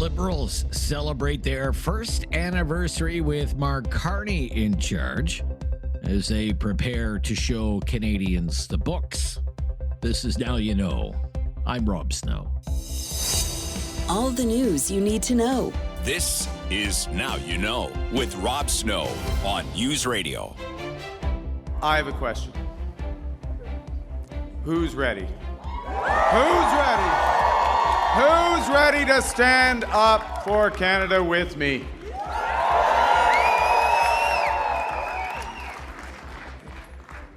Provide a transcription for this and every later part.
Liberals celebrate their first anniversary with Mark Carney in charge as they prepare to show Canadians the books. This is Now You Know. I'm Rob Snow. All the news you need to know. This is Now You Know with Rob Snow on News Radio. I have a question. Who's ready? Who's ready? Who's ready to stand up for Canada with me?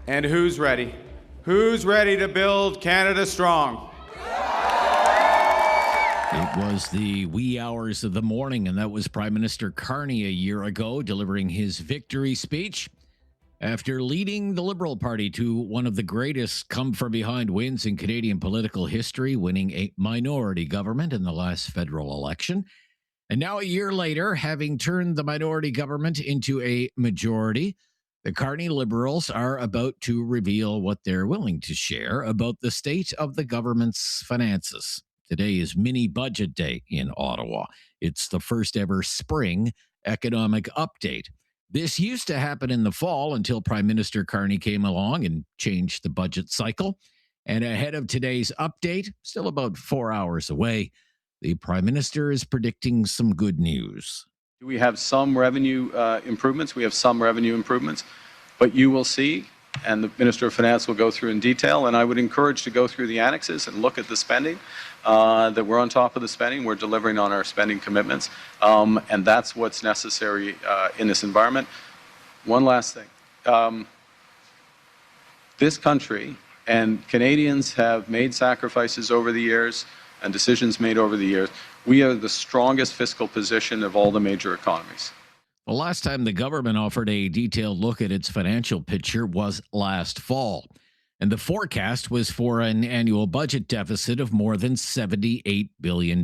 And who's ready? Who's ready to build Canada strong? It was the wee hours of the morning, and that was Prime Minister Carney a year ago delivering his victory speech after leading the Liberal Party to one of the greatest come-from-behind wins in Canadian political history, winning a minority government in the last federal election. And now, a year later, having turned the minority government into a majority, the Carney Liberals are about to reveal what they're willing to share about the state of the government's finances. Today is mini budget day in Ottawa. It's the first ever spring economic update. This used to happen in the fall until Prime Minister Carney came along and changed the budget cycle. And ahead of today's update, still about 4 hours away, the Prime Minister is predicting some good news. We have some revenue improvements. We have some revenue improvements. But you will see, and the Minister of Finance will go through in detail, and I would encourage to go through the annexes and look at the spending, that we're on top of the spending. We're delivering on our spending commitments, and that's what's necessary in this environment. One last thing. This country and Canadians have made sacrifices over the years and decisions made over the years. We are the strongest fiscal position of all the major economies. The last time the government offered a detailed look at its financial picture was last fall, and the forecast was for an annual budget deficit of more than $78 billion.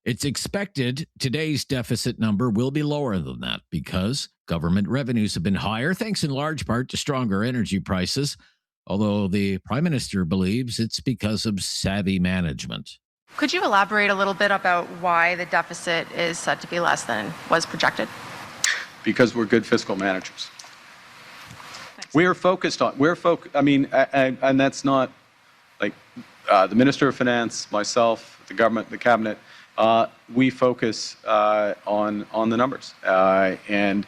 It's expected today's deficit number will be lower than that because government revenues have been higher, thanks in large part to stronger energy prices, although the Prime Minister believes it's because of savvy management. Could you elaborate a little bit about why the deficit is said to be less than was projected? Because we're good fiscal managers. Thanks. And that's not like the Minister of Finance, myself, the government, the cabinet. We focus on the numbers, and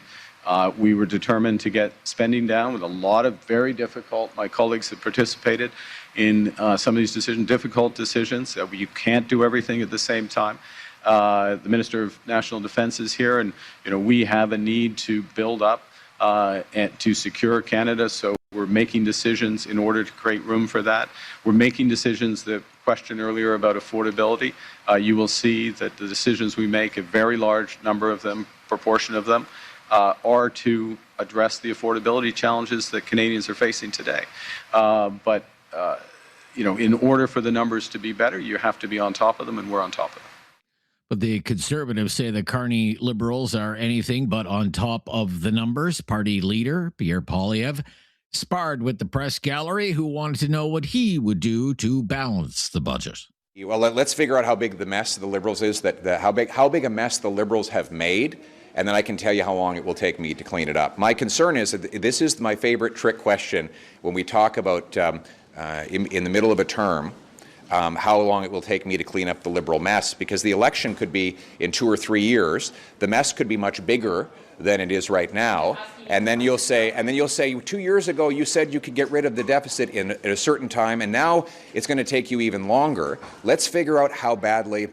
we were determined to get spending down with a lot of very difficult. My colleagues have participated in some of these decisions, difficult decisions. You can't do everything at the same time. The Minister of National Defence is here, and we have a need to build up and to secure Canada. So we're making decisions in order to create room for that. We're making decisions. The question earlier about affordability, you will see that the decisions we make, a very large number of them, proportion of them, are to address the affordability challenges that Canadians are facing today. But in order for the numbers to be better, you have to be on top of them, and we're on top of them. But the Conservatives say the Carney Liberals are anything but on top of the numbers. Party leader Pierre Poilievre sparred with the press gallery, who wanted to know what he would do to balance the budget. Well, let's figure out how big the mess the Liberals is, how big a mess the Liberals have made, and then I can tell you how long it will take me to clean it up. My concern is that this is my favorite trick question when we talk about in the middle of a term, how long it will take me to clean up the Liberal mess, because the election could be in 2 or 3 years. The mess could be much bigger than it is right now. And then you'll say 2 years ago you said you could get rid of the deficit at a certain time, and now it's going to take you even longer. Let's figure out how badly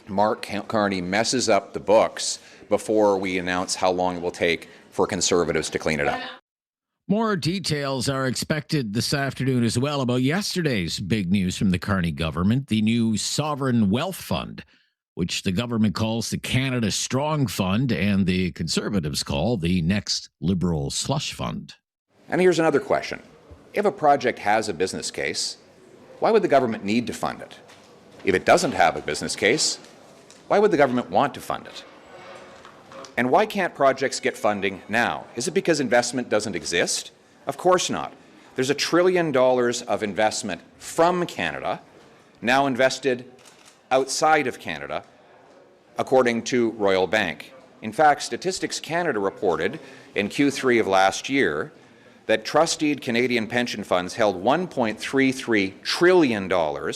Mark Carney messes up the books before we announce how long it will take for Conservatives to clean it up. More details are expected this afternoon as well about yesterday's big news from the Carney government, the new Sovereign Wealth Fund, which the government calls the Canada Strong Fund and the Conservatives call the Next Liberal Slush Fund. And here's another question. If a project has a business case, why would the government need to fund it? If it doesn't have a business case, why would the government want to fund it? And why can't projects get funding now? Is it because investment doesn't exist? Of course not. There's $1 trillion of investment from Canada, now invested outside of Canada, according to Royal Bank. In fact, Statistics Canada reported in Q3 of last year that trusteed Canadian pension funds held $1.33 trillion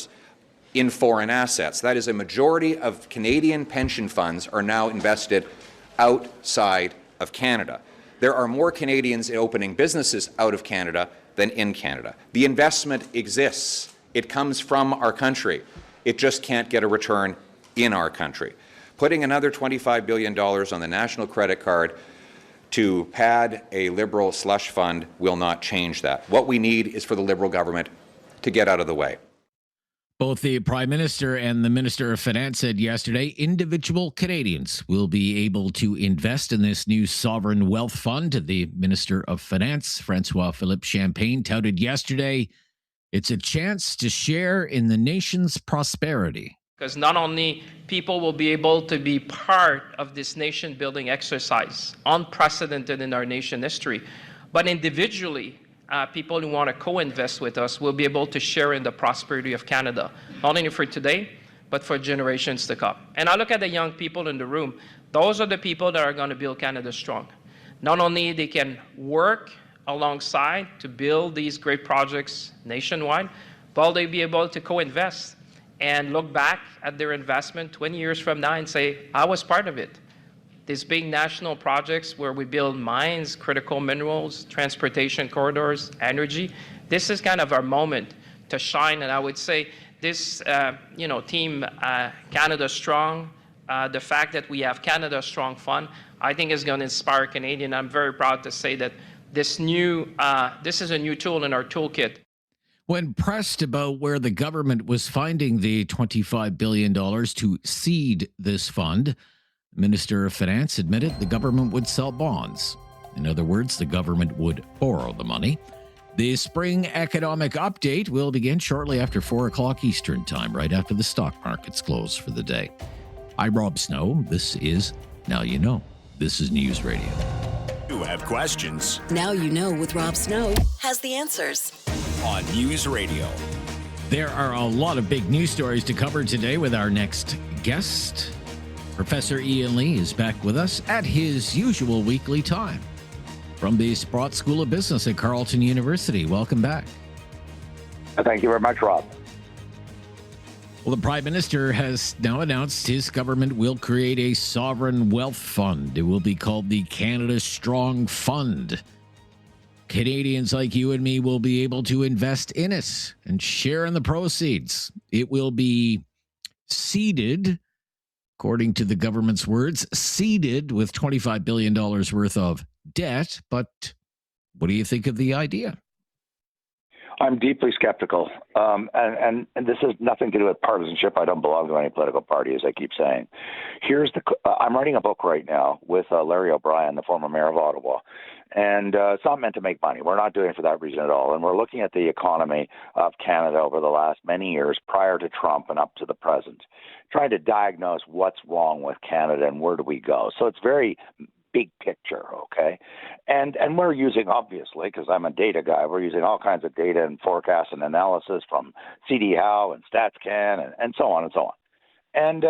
in foreign assets. That is, a majority of Canadian pension funds are now invested outside of Canada. There are more Canadians opening businesses out of Canada than in Canada. The investment exists. It comes from our country. It just can't get a return in our country. Putting another $25 billion on the national credit card to pad a Liberal slush fund will not change that. What we need is for the Liberal government to get out of the way. Both the Prime Minister and the Minister of Finance said yesterday individual Canadians will be able to invest in this new sovereign wealth fund. The Minister of Finance, Francois-Philippe Champagne, touted yesterday it's a chance to share in the nation's prosperity. Because not only people will be able to be part of this nation-building exercise, unprecedented in our nation history, but individually, people who want to co-invest with us will be able to share in the prosperity of Canada, not only for today, but for generations to come. And I look at the young people in the room. Those are the people that are going to build Canada strong. Not only they can work alongside to build these great projects nationwide, but they'll be able to co-invest and look back at their investment 20 years from now and say, I was part of it. These big national projects where we build mines, critical minerals, transportation corridors, energy, this is kind of our moment to shine. And I would say this, team, Canada Strong, the fact that we have Canada Strong Fund, I think is going to inspire Canadians. I'm very proud to say that this is a new tool in our toolkit. When pressed about where the government was finding the $25 billion to seed this fund, Minister of Finance admitted the government would sell bonds. In other words, the government would borrow the money. The spring economic update will begin shortly after 4 o'clock Eastern Time, right after the stock markets close for the day. I'm Rob Snow. This is Now You Know. This is News Radio. You have questions Now You Know with Rob Snow has the answers. on News Radio. There are a lot of big news stories to cover today with our next guest. Professor Ian Lee is back with us at his usual weekly time from the Sprott School of Business at Carleton University. Welcome back. Thank you very much, Rob. Well, the Prime Minister has now announced his government will create a sovereign wealth fund. It will be called the Canada Strong Fund. Canadians like you and me will be able to invest in it and share in the proceeds. It will be seeded, according to the government's words, seeded with $25 billion worth of debt. But what do you think of the idea? I'm deeply skeptical, and this has nothing to do with partisanship. I don't belong to any political party, as I keep saying. I'm writing a book right now with Larry O'Brien, the former mayor of Ottawa, and it's not meant to make money. We're not doing it for that reason at all. And we're looking at the economy of Canada over the last many years, prior to Trump and up to the present, trying to diagnose what's wrong with Canada and where do we go. So it's very big picture, okay? And we're using, obviously, because I'm a data guy, we're using all kinds of data and forecast and analysis from CD Howe and StatsCan and so on and so on. And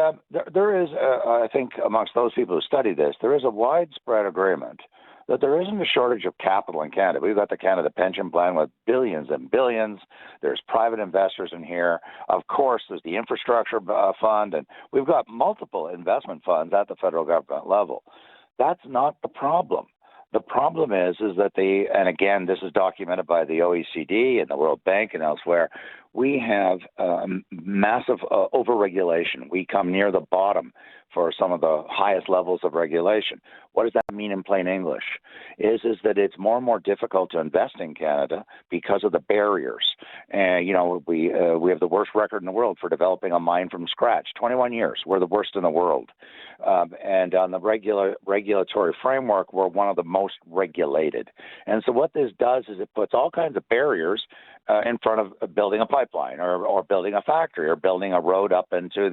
there is, I think, amongst those people who study this, there is a widespread agreement that there isn't a shortage of capital in Canada. We've got the Canada Pension Plan with billions and billions. There's private investors in here. Of course, there's the Infrastructure Fund, and we've got multiple investment funds at the federal government level. That's not the problem. The problem is that and again, this is documented by the OECD and the World Bank and elsewhere, we have massive overregulation. We come near the bottom for some of the highest levels of regulation. What does that mean in plain English? Is that it's more and more difficult to invest in Canada because of the barriers. And, we have the worst record in the world for developing a mine from scratch. 21 years. We're the worst in the world. And on the regulatory framework, we're one of the most regulated. And so what this does is it puts all kinds of barriers in front of building a pipeline or building a factory or building a road up into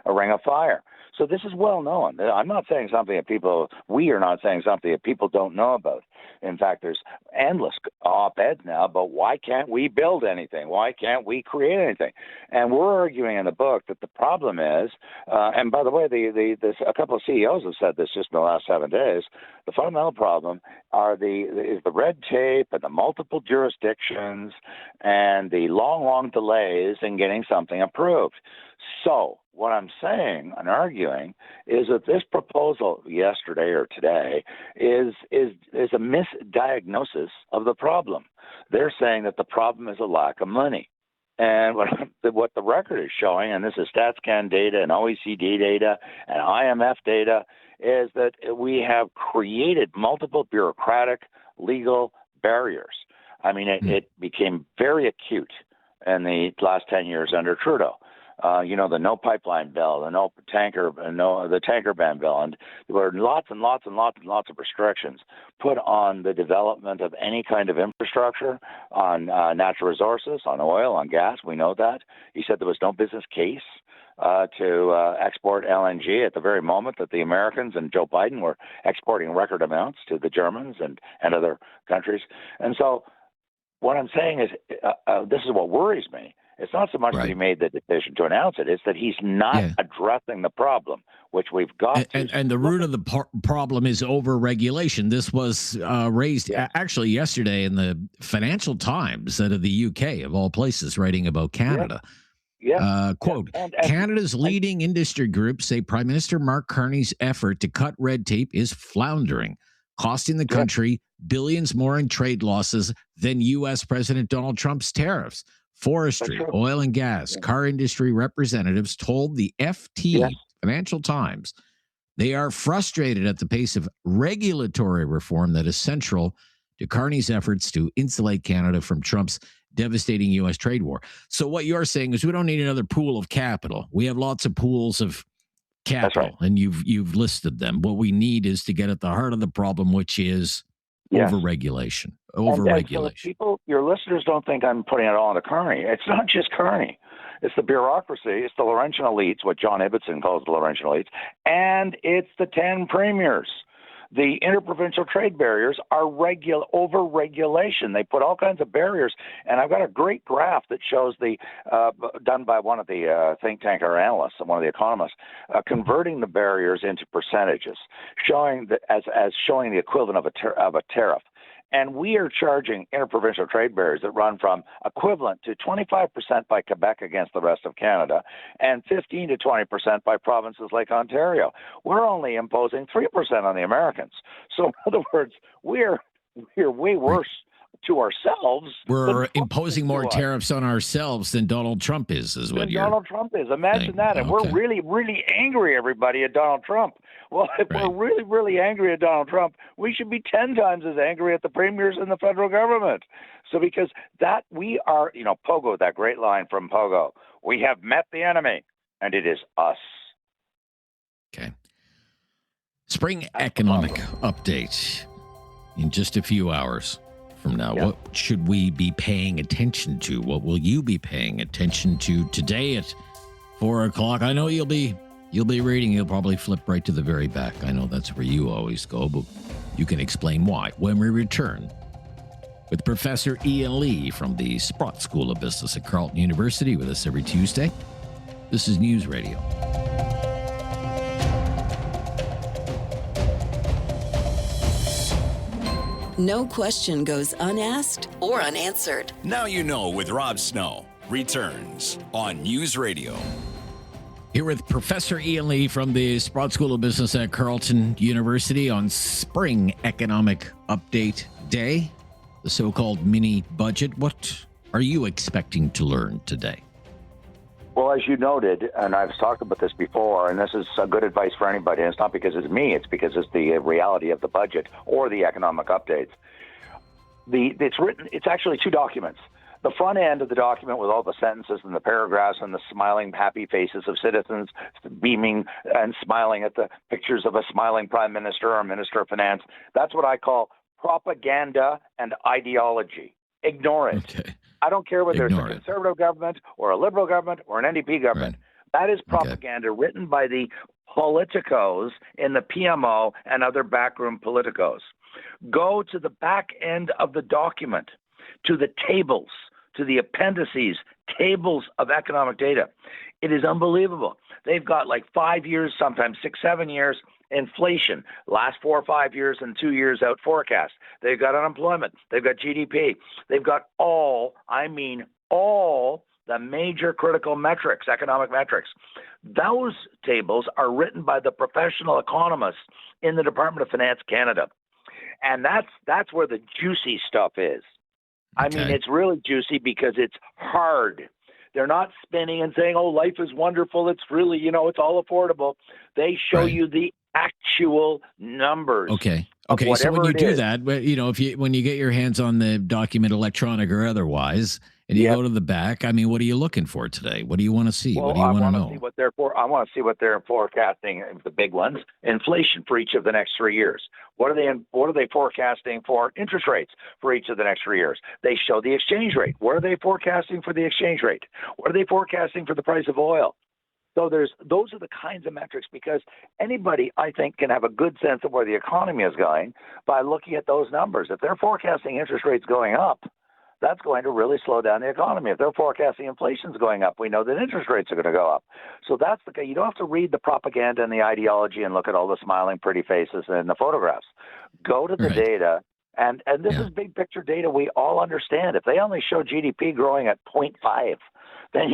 a ring of fire. So this is well known. I'm not saying something that we are not saying something that people don't know about. In fact, there's endless op-eds now about why can't we build anything? Why can't we create anything? And we're arguing in the book that the problem is, and by the way, a couple of CEOs have said this just in the last 7 days, the fundamental problem is the red tape and the multiple jurisdictions and the long delays in getting something approved. So what I'm saying and arguing is that this proposal yesterday or today is a misdiagnosis of the problem. They're saying that the problem is a lack of money. And what the record is showing, and this is StatsCan data and OECD data and IMF data, is that we have created multiple bureaucratic legal barriers. I mean, it became very acute in the last 10 years under Trudeau. The no pipeline bill, the tanker ban bill, and there were lots and lots of restrictions put on the development of any kind of infrastructure, on natural resources, on oil, on gas. We know that. He said there was no business case to export LNG at the very moment that the Americans and Joe Biden were exporting record amounts to the Germans and other countries. And so what I'm saying is this is what worries me. It's not so much that he made the decision to announce it. It's that he's not addressing the problem, which we've got. And the root of the problem is over-regulation. This was raised actually yesterday in the Financial Times out of the UK, of all places, writing about Canada. Quote, Canada's leading industry groups say Prime Minister Mark Carney's effort to cut red tape is floundering, costing the country billions more in trade losses than U.S. President Donald Trump's tariffs. Forestry, oil and gas, car industry representatives told the FT, Financial Times, they are frustrated at the pace of regulatory reform that is central to Carney's efforts to insulate Canada from Trump's devastating U.S. trade war. So what you're saying is we don't need another pool of capital. We have lots of pools of capital, and you've listed them. What we need is to get at the heart of the problem, which is over-regulation. Over-regulation. So your listeners don't think I'm putting it all into Carney. It's not just Carney. It's the bureaucracy. It's the Laurentian elites, what John Ibbitson calls the Laurentian elites, and it's the 10 premiers. The interprovincial trade barriers are over-regulation. They put all kinds of barriers, and I've got a great graph that shows done by one of the think tank analysts, one of the economists, converting the barriers into percentages, showing that as showing the equivalent of a tariff. And we are charging interprovincial trade barriers that run from equivalent to 25% by Quebec against the rest of Canada and 15 to 20% by provinces like Ontario. We're only imposing 3% on the Americans. So in other words, we're way worse to ourselves. We're imposing more tariffs on ourselves than Donald Trump is what you're Donald Trump is. Imagine that. And we're really, really angry, everybody, at Donald Trump. Well, if we're really, really angry at Donald Trump, we should be 10 times as angry at the premiers and the federal government. So because that we are, Pogo, that great line from Pogo, we have met the enemy, and it is us. Okay. Spring economic update in just a few hours from now. What should we be paying attention to? What will you be paying attention to today at 4:00? I know you'll be reading. You'll probably flip right to the very back. I know that's where you always go, but you can explain why when we return with Professor Ian Lee from the Sprott School of Business at Carleton University, with us every Tuesday. This is News Radio. No question goes unasked or unanswered. Now You Know with Rob Snow returns on News Radio. Here with Professor Ian Lee from the Sprott School of Business at Carleton University on Spring Economic Update Day, the so-called mini budget. What are you expecting to learn today? Well, as you noted, and I've talked about this before, and this is good advice for anybody, and it's not because it's me, it's because it's the reality of the budget or the economic updates. It's actually two documents. The front end of the document with all the sentences and the paragraphs and the smiling, happy faces of citizens beaming and smiling at the pictures of a smiling prime minister or minister of finance, that's what I call propaganda and ideology. Ignore it. Okay. I don't care whether it's a conservative government or a liberal government or an NDP government. That is propaganda written by the politicos in the PMO and other backroom politicos. Go to the back end of the document, to the tables, to the appendices, tables of economic data. It is unbelievable. They've got like 5 years, sometimes 6, 7 years, inflation, last 4 or 5 years and 2 years out forecast. They've got unemployment. They've got GDP. They've got all the major critical metrics, economic metrics. Those tables are written by the professional economists in the Department of Finance Canada. And that's where the juicy stuff is. I mean, it's really juicy because it's hard. They're not spinning and saying, oh, life is wonderful. It's really, it's all affordable. They show you the actual numbers. Okay. So when you do that, when you get your hands on the document, electronic or otherwise, and you go to the back, I mean, what are you looking for today? What do you want to see? Well, what do you want to know? I want to see what they're forecasting, the big ones, inflation for each of the next 3 years. What are they forecasting for interest rates for each of the next 3 years? They show the exchange rate. What are they forecasting for the exchange rate? What are they forecasting for the price of oil? So those are the kinds of metrics, because anybody, I think, can have a good sense of where the economy is going by looking at those numbers. If they're forecasting interest rates going up, that's going to really slow down the economy. If they're forecasting inflation's going up, we know that interest rates are going to go up. So that's the case. You don't have to read the propaganda and the ideology and look at all the smiling pretty faces and the photographs. Go to the data, and this is big picture data we all understand. If they only show GDP growing at 0.5, then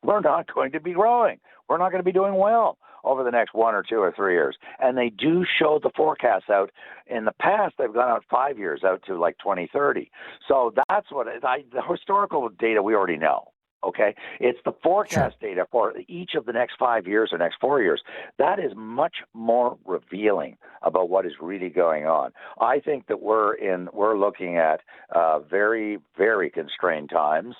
we're not going to be growing. We're not going to be doing well over the next 1 or 2 or 3 years. And they do show the forecasts out. In the past, they've gone out 5 years, out to like 2030. So that's the historical data we already know. Okay, it's the forecast data for each of the next 5 years or next 4 years. That is much more revealing about what is really going on. I think that we're looking at very, very constrained times.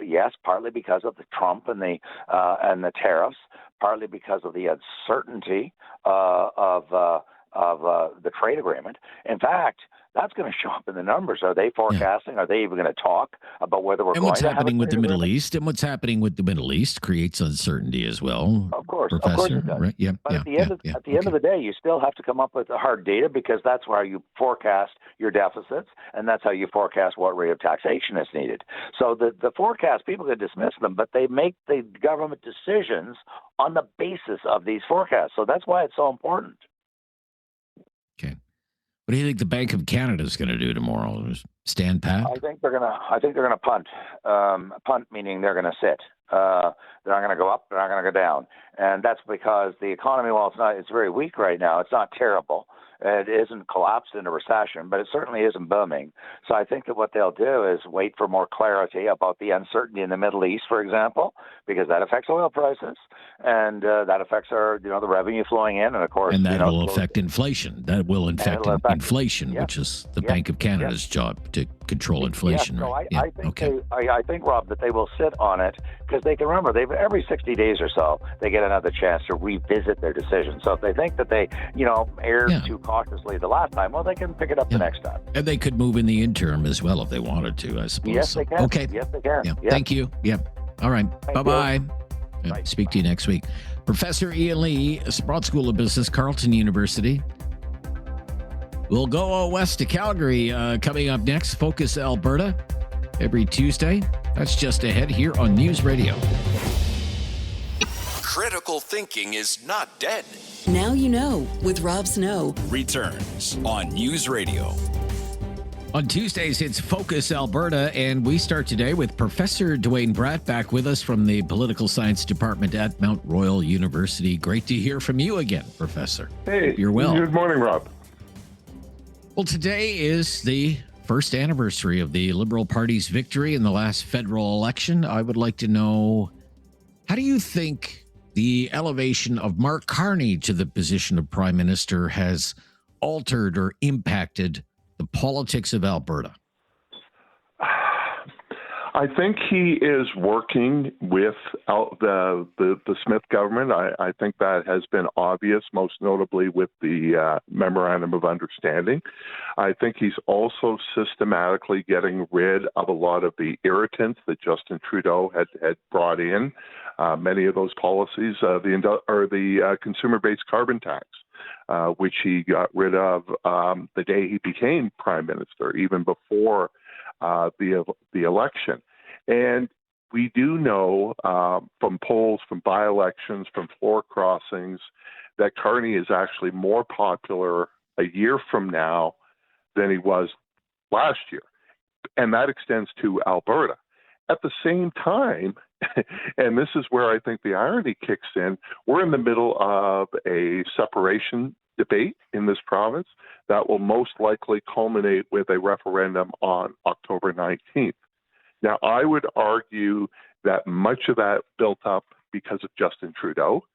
Yes, partly because of the Trump and the tariffs, partly because of the uncertainty of the trade agreement. In fact, that's going to show up in the numbers. Are they forecasting? Are they even going to talk about whether we're going to have a trade agreement? And what's happening with the Middle East creates uncertainty as well. Of course, Professor, it does. Right? Yeah, but at the end of the day, you still have to come up with the hard data, because that's where you forecast your deficits, and that's how you forecast what rate of taxation is needed. So the forecast, people can dismiss them, but they make the government decisions on the basis of these forecasts. So that's why it's so important. Okay. What do you think the Bank of Canada is going to do tomorrow? Just stand pat? I think they're gonna punt. Punt meaning they're going to sit. They're not going to go up. They're not going to go down. And that's because the economy, while it's very weak right now, it's not terrible. It isn't collapsed into recession, but it certainly isn't booming. So I think that what they'll do is wait for more clarity about the uncertainty in the Middle East, for example, because that affects oil prices, and that affects the revenue flowing in, and of course, and that will affect inflation. That will affect inflation, which is the Bank of Canada's job to control inflation. So right? I think, Rob, that they will sit on it, because they can remember every 60 days or so they get another chance to revisit their decision. So if they think that they erred too cautiously the last time, well, they can pick it up the next time. And they could move in the interim as well if they wanted to, I suppose. Yes, they can. Okay. Yes, they can. Yeah. Thank you. All right. Bye-bye. Speak to you next week. Professor Ian Lee, Sprott School of Business, Carleton University. We'll go west to Calgary coming up next. Focus Alberta every Tuesday. That's just ahead here on News Radio. Critical thinking is not dead. Now you know with Rob Snow. Returns on News Radio. On Tuesdays, it's Focus Alberta, and we start today with Professor Duane Bratt back with us from the Political Science Department at Mount Royal University. Great to hear from you again, Professor. Hey, hope you're well. Good morning, Rob. Well, today is the first anniversary of the Liberal Party's victory in the last federal election. I would like to know, how do you think the elevation of Mark Carney to the position of Prime Minister has altered or impacted the politics of Alberta? I think he is working with the Smith government. I think that has been obvious, most notably with the Memorandum of Understanding. I think he's also systematically getting rid of a lot of the irritants that Justin Trudeau had brought in. many of those policies, the consumer-based carbon tax, which he got rid of the day he became prime minister, even before the election. And we do know from polls, from by-elections, from floor crossings, that Carney is actually more popular a year from now than he was last year. And that extends to Alberta. At the same time, and this is where I think the irony kicks in, we're in the middle of a separation debate in this province that will most likely culminate with a referendum on October 19th. Now, I would argue that much of that built up because of Justin Trudeau,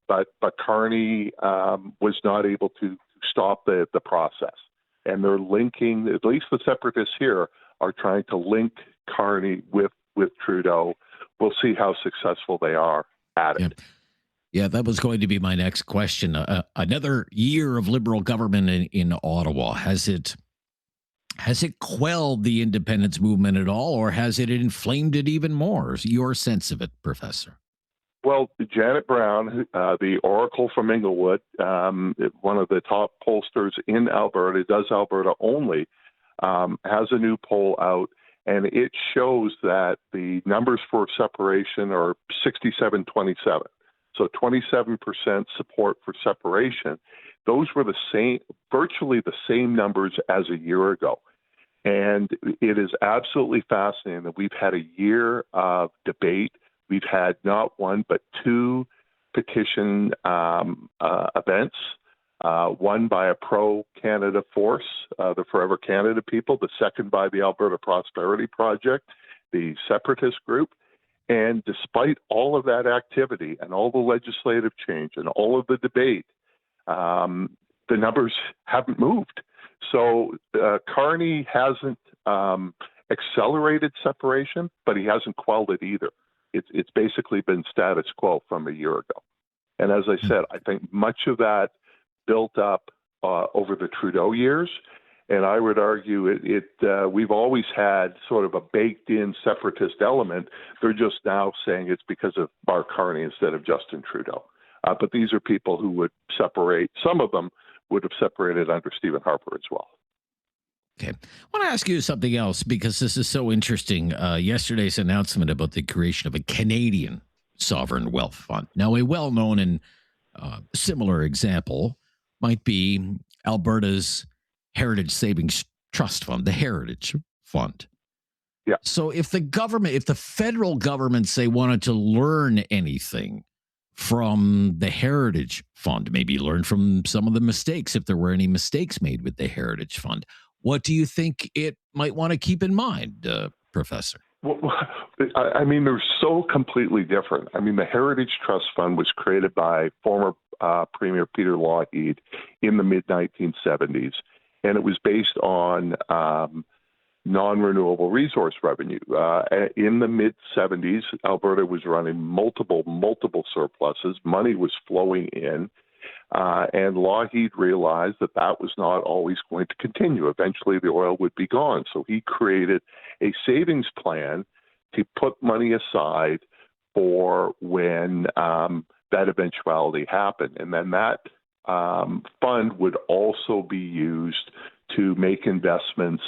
but Carney was not able to stop the process. And they're linking, at least the separatists here, are trying to link Carney with Trudeau. We'll see how successful they are at it. Yeah, that was going to be my next question. Another year of Liberal government in Ottawa. Has it quelled the independence movement at all, or has it inflamed it even more? Your sense of it, Professor? Well, Janet Brown, the Oracle from Inglewood, one of the top pollsters in Alberta, does Alberta only, has a new poll out, and it shows that the numbers for separation are 67-27. So 27% support for separation. Those were virtually the same numbers as a year ago. And it is absolutely fascinating that we've had a year of debate. We've had not one, but two petition events, one by a pro-Canada force, the Forever Canada people, the second by the Alberta Prosperity Project, the separatist group. And despite all of that activity and all the legislative change and all of the debate, the numbers haven't moved. So Carney hasn't accelerated separation, but he hasn't quelled it either. It's basically been status quo from a year ago. And as I said, I think much of that built up over the Trudeau years. And I would argue we've always had sort of a baked-in separatist element. They're just now saying it's because of Mark Carney instead of Justin Trudeau. But these are people who would separate. Some of them would have separated under Stephen Harper as well. Okay. I want to ask you something else because this is so interesting. Yesterday's announcement about the creation of a Canadian sovereign wealth fund. Now, a well-known and similar example might be Alberta's Heritage Savings Trust Fund, the Heritage Fund. Yeah. So if the federal government, say, wanted to learn anything from the Heritage Fund, maybe learn from some of the mistakes, if there were any mistakes made with the Heritage Fund, what do you think it might want to keep in mind, Professor? Well, I mean, they're so completely different. I mean, the Heritage Trust Fund was created by former Premier Peter Lougheed in the mid-1970s, and it was based on non-renewable resource revenue. In the mid-70s, Alberta was running multiple surpluses. Money was flowing in. And Lougheed realized that was not always going to continue. Eventually, the oil would be gone. So he created a savings plan to put money aside for when that eventuality happened. And then that fund would also be used to make investments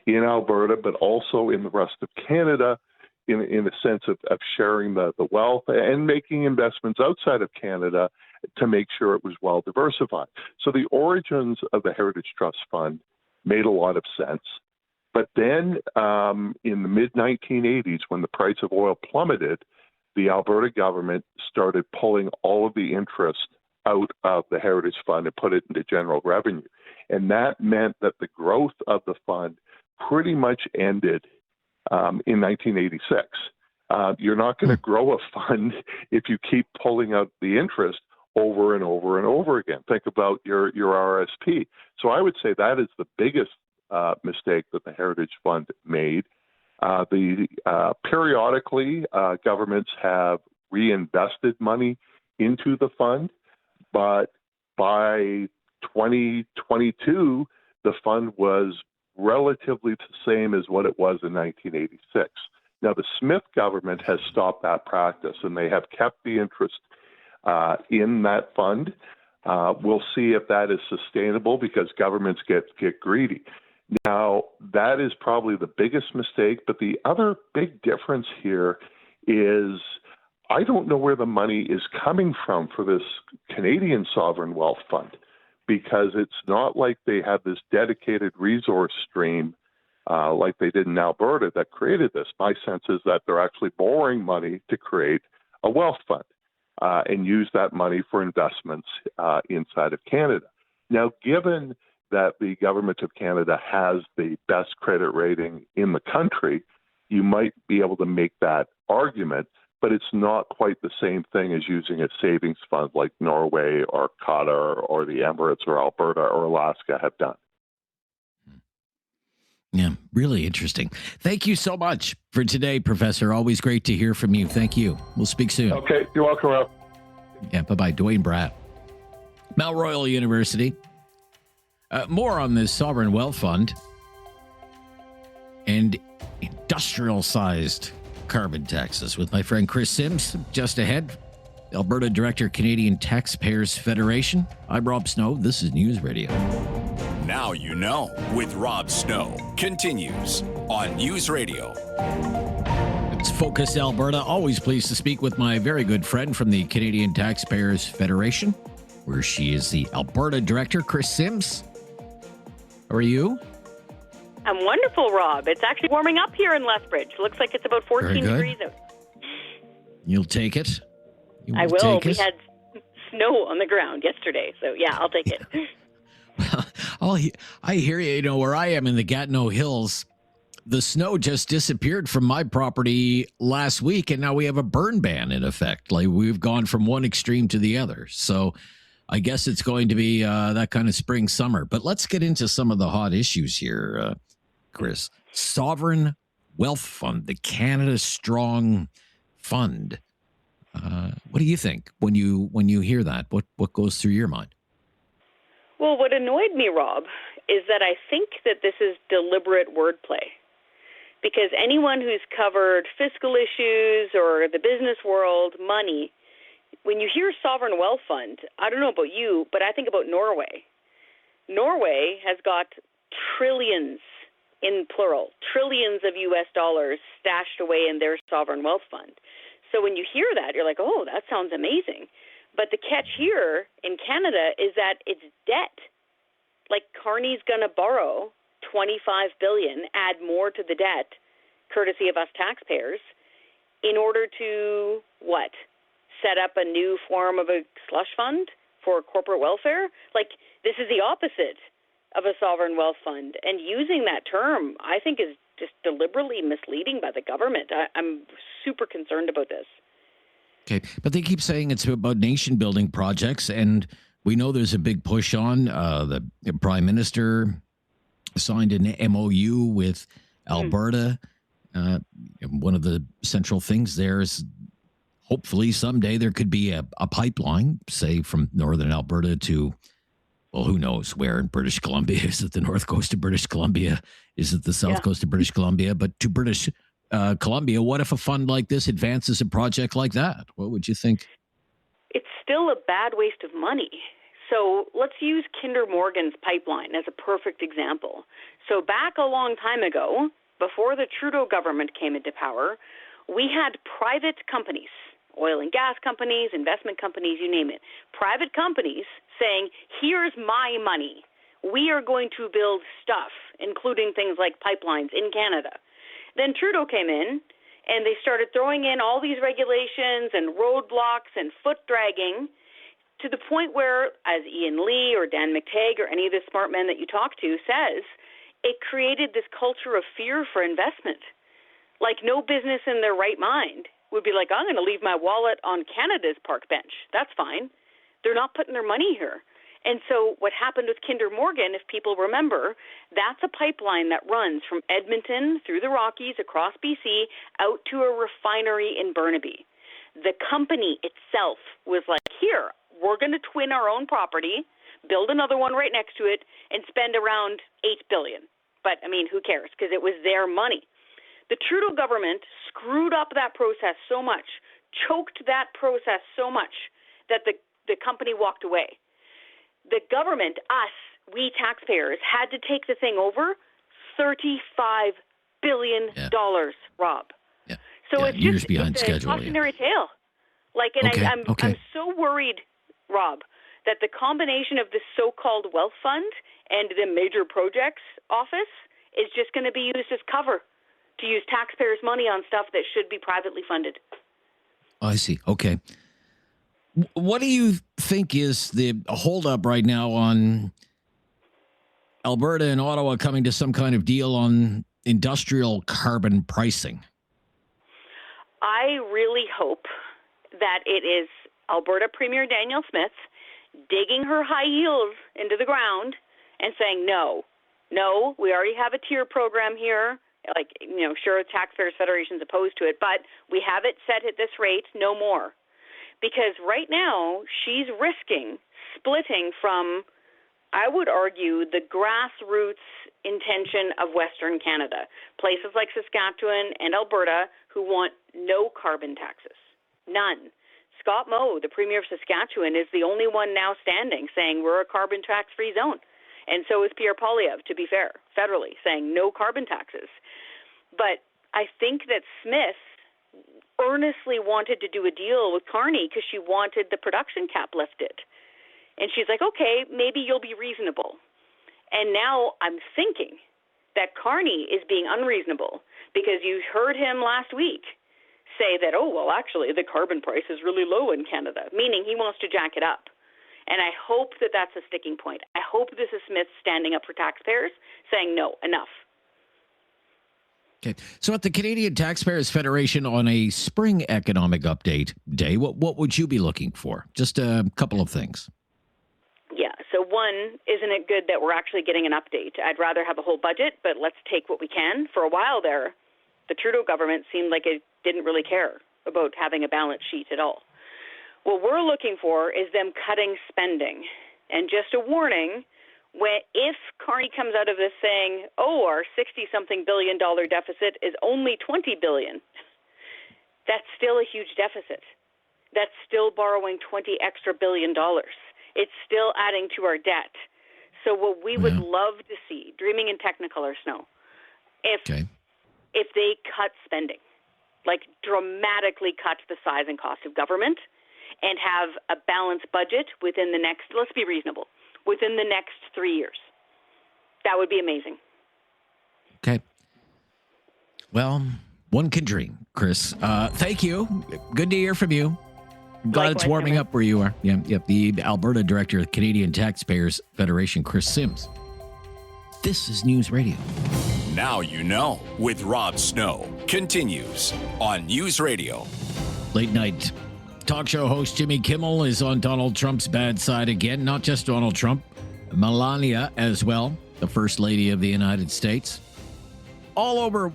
in Alberta, but also in the rest of Canada, in a sense of sharing the wealth and making investments outside of Canada to make sure it was well diversified. So the origins of the Heritage Trust Fund made a lot of sense. But then in the mid-1980s, when the price of oil plummeted, the Alberta government started pulling all of the interest out of the Heritage Fund and put it into general revenue. And that meant that the growth of the fund pretty much ended in 1986. You're not going to grow a fund if you keep pulling out the interest over and over and over again. Think about your RSP. So I would say that is the biggest mistake that the Heritage Fund made. Periodically, governments have reinvested money into the fund, but by 2022, the fund was relatively the same as what it was in 1986. Now, the Smith government has stopped that practice, and they have kept the interest in that fund. We'll see if that is sustainable because governments get greedy. Now, that is probably the biggest mistake, but the other big difference here is I don't know where the money is coming from for this Canadian Sovereign Wealth Fund, because it's not like they have this dedicated resource stream like they did in Alberta that created this. My sense is that they're actually borrowing money to create a wealth fund and use that money for investments inside of Canada. Now, given that the government of Canada has the best credit rating in the country, you might be able to make that argument, but it's not quite the same thing as using a savings fund like Norway or Qatar or the Emirates or Alberta or Alaska have done. Yeah, really interesting. Thank you so much for today, Professor. Always great to hear from you. Thank you. We'll speak soon. Okay, you're welcome, Rob. Yeah, bye-bye. Duane Bratt, Mount Royal University. More on this Sovereign Wealth Fund and industrial-sized carbon taxes with my friend Kris Sims just ahead. Alberta Director, Canadian Taxpayers Federation. I'm Rob Snow. This is News Radio. Now you know with Rob Snow continues on News Radio. It's Focus Alberta. Always pleased to speak with my very good friend from the Canadian Taxpayers Federation, where she is the Alberta Director, Kris Sims. How are you? I'm wonderful, Rob. It's actually warming up here in Lethbridge. Looks like it's about 14 degrees out. You'll take it? I will. We had snow on the ground yesterday, so yeah, I'll take it. Well, I hear you. You know, where I am in the Gatineau Hills, the snow just disappeared from my property last week, and now we have a burn ban in effect. Like, we've gone from one extreme to the other. So I guess it's going to be that kind of spring, summer. But let's get into some of the hot issues here, Kris. Sovereign Wealth Fund, the Canada Strong Fund. What do you think when you hear that? What goes through your mind? Well, what annoyed me, Rob, is that I think that this is deliberate wordplay. Because anyone who's covered fiscal issues or the business world, money, when you hear Sovereign Wealth Fund, I don't know about you, but I think about Norway. Norway has got trillions, in plural, trillions of US dollars stashed away in their Sovereign Wealth Fund. So when you hear that, you're like, oh, that sounds amazing. But the catch here in Canada is that it's debt. Like, Carney's going to borrow $25 billion, add more to the debt, courtesy of us taxpayers, in order to, what, set up a new form of a slush fund for corporate welfare? Like, this is the opposite of a sovereign wealth fund. And using that term, I think, is just deliberately misleading by the government. I'm super concerned about this. Okay, but they keep saying it's about nation-building projects, and we know there's a big push on. The Prime Minister signed an MOU with Alberta. One of the central things there is hopefully someday there could be a pipeline, say, from northern Alberta to, well, who knows where in British Columbia. Is it the north coast of British Columbia? Is it the south coast of British Columbia? But to British Columbia, what if a fund like this advances a project like that? What would you think? It's still a bad waste of money. So let's use Kinder Morgan's pipeline as a perfect example. So back a long time ago, before the Trudeau government came into power, we had private companies, oil and gas companies, investment companies, you name it, private companies saying, here's my money. We are going to build stuff, including things like pipelines in Canada. Then Trudeau came in, and they started throwing in all these regulations and roadblocks and foot dragging to the point where, as Ian Lee or Dan McTagg or any of the smart men that you talk to says, it created this culture of fear for investment. Like, no business in their right mind would be like, I'm going to leave my wallet on Canada's park bench. That's fine. They're not putting their money here. And so what happened with Kinder Morgan, if people remember, that's a pipeline that runs from Edmonton through the Rockies across BC out to a refinery in Burnaby. The company itself was like, here, we're going to twin our own property, build another one right next to it, and spend around $8 billion. But, I mean, who cares? Because it was their money. The Trudeau government screwed up that process so much, choked that process so much that the company walked away. The government, us, we taxpayers, had to take the thing over. $35 billion, Rob. Yeah. So yeah, it's years just behind it's schedule. a cautionary tale. Like, and Okay, I'm so worried, Rob, that the combination of the so-called wealth fund and the major projects office is just going to be used as cover to use taxpayers' money on stuff that should be privately funded. I see. Okay. What do you think is the holdup right now on Alberta and Ottawa coming to some kind of deal on industrial carbon pricing? I really hope that it is Alberta Premier Danielle Smith digging her high heels into the ground and saying, no, we already have a tier program here. Like, sure, Taxpayers Federation's opposed to it, but we have it set at this rate, no more. Because right now, she's risking splitting from, I would argue, the grassroots intention of Western Canada. Places like Saskatchewan and Alberta who want no carbon taxes. None. Scott Moe, the Premier of Saskatchewan, is the only one now standing saying we're a carbon tax-free zone. And so is Pierre Poilievre, to be fair, federally, saying no carbon taxes. But I think that Smith earnestly wanted to do a deal with Carney because she wanted the production cap lifted. And she's like, okay, maybe you'll be reasonable. And now I'm thinking that Carney is being unreasonable because you heard him last week say that, actually, the carbon price is really low in Canada, meaning he wants to jack it up. And I hope that that's a sticking point. I hope this is Smith standing up for taxpayers, saying, no, enough. Okay. So at the Canadian Taxpayers Federation on a spring economic update day, what would you be looking for? Just a couple of things. Yeah. So one, isn't it good that we're actually getting an update? I'd rather have a whole budget, but let's take what we can. For a while there, the Trudeau government seemed like it didn't really care about having a balance sheet at all. What we're looking for is them cutting spending. And just a warning, if Carney comes out of this saying, our $60-something billion deficit is only $20 billion, that's still a huge deficit. That's still borrowing $20 extra billion. It's still adding to our debt. So what we would love to see, dreaming in Technicolor snow, if they cut spending, like dramatically cut the size and cost of government, and have a balanced budget within the next, let's be reasonable, within the next 3 years. That would be amazing. Okay. Well, one can dream, Kris. Thank you. Good to hear from you. I'm glad it's warming up where you are. Yep. The Alberta Director of the Canadian Taxpayers Federation, Kris Sims. This is News Radio. Now you know with Rob Snow continues on News Radio. Late night talk show host Jimmy Kimmel is on Donald Trump's bad side again. Not just Donald Trump, Melania as well, the First Lady of the United States. All over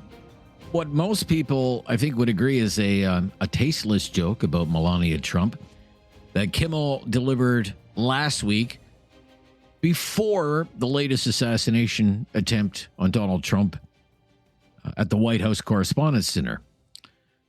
what most people, I think, would agree is a tasteless joke about Melania Trump that Kimmel delivered last week before the latest assassination attempt on Donald Trump at the White House Correspondents' Dinner.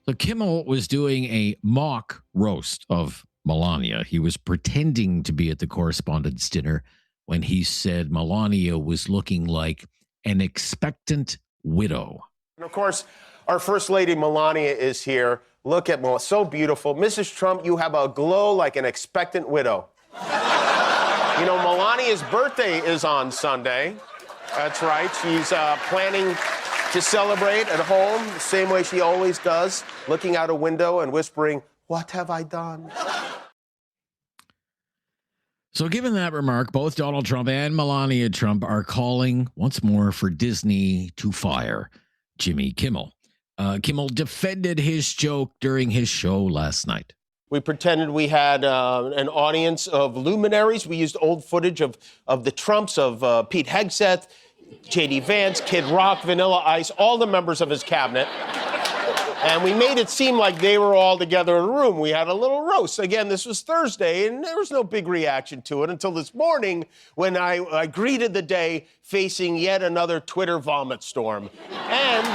So Kimmel was doing a mock roast of Melania. He was pretending to be at the Correspondents' Dinner when he said Melania was looking like an expectant widow. And of course, our First Lady Melania is here. Look at Melania, so beautiful. Mrs. Trump, you have a glow like an expectant widow. Melania's birthday is on Sunday. That's right. She's planning to celebrate at home the same way she always does, looking out a window and whispering, "What have I done?" So given that remark, both Donald Trump and Melania Trump are calling once more for Disney to fire Jimmy Kimmel. Kimmel defended his joke during his show last night. We pretended we had an audience of luminaries. We used old footage of the Trumps, of Pete Hegseth, J.D. Vance, Kid Rock, Vanilla Ice, all the members of his cabinet. And we made it seem like they were all together in a room. We had a little roast. Again, this was Thursday, and there was no big reaction to it until this morning when I greeted the day facing yet another Twitter vomit storm. And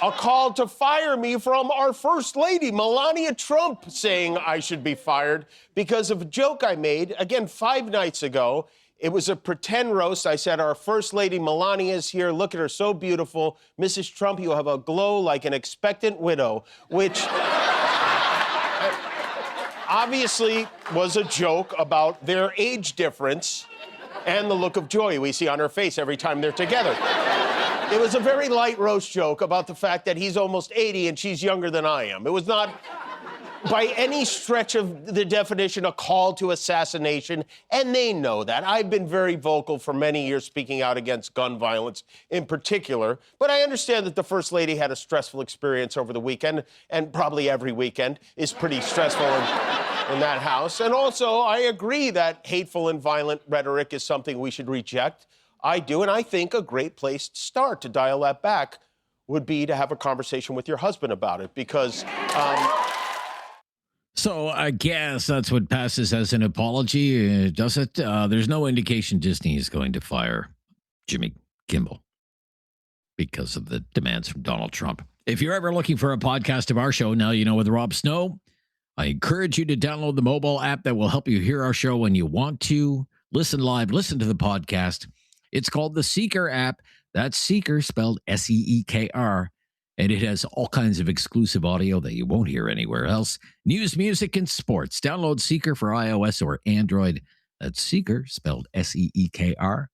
a call to fire me from our First Lady, Melania Trump, saying I should be fired because of a joke I made, again, 5 nights ago. It was a pretend roast. I said, our First Lady Melania is here. Look at her, so beautiful. Mrs. Trump, you have a glow like an expectant widow, which obviously was a joke about their age difference and the look of joy we see on her face every time they're together. It was a very light roast joke about the fact that he's almost 80 and she's younger than I am. It was not, by any stretch of the definition, a call to assassination, and they know that. I've been very vocal for many years speaking out against gun violence in particular, but I understand that the First Lady had a stressful experience over the weekend, and probably every weekend is pretty stressful in that house. And also, I agree that hateful and violent rhetoric is something we should reject. I do, and I think a great place to start to dial that back would be to have a conversation with your husband about it, because... So I guess that's what passes as an apology, does it? There's no indication Disney is going to fire Jimmy Kimmel because of the demands from Donald Trump. If you're ever looking for a podcast of our show, now you know with Rob Snow, I encourage you to download the mobile app that will help you hear our show when you want to. Listen live, listen to the podcast. It's called the Seeker app. That's Seeker, spelled S-E-E-K-R. And it has all kinds of exclusive audio that you won't hear anywhere else. News, music, and sports. Download Seeker for iOS or Android. That's Seeker, spelled S-E-E-K-R.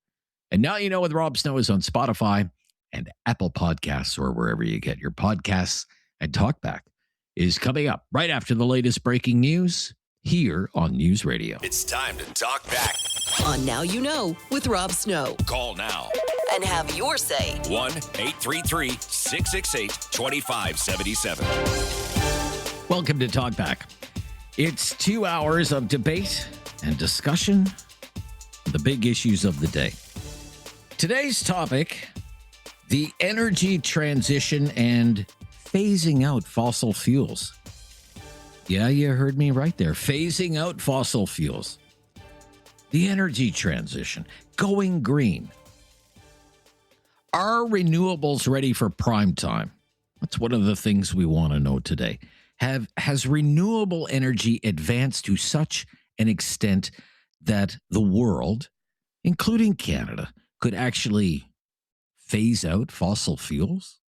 And now you know with Rob Snow is on Spotify and Apple Podcasts or wherever you get your podcasts. And Talkback is coming up right after the latest breaking news here on News Radio. It's time to talk back. On Now You Know with Rob Snow. Call now. And have your say. 1-833-668-2577. Welcome to Talkback. It's 2 hours of debate and discussion, the big issues of the day. Today's topic, the energy transition and phasing out fossil fuels. Yeah, you heard me right there. Phasing out fossil fuels. The energy transition, going green. Are renewables ready for prime time? That's one of the things we want to know today. Has renewable energy advanced to such an extent that the world, including Canada, could actually phase out fossil fuels?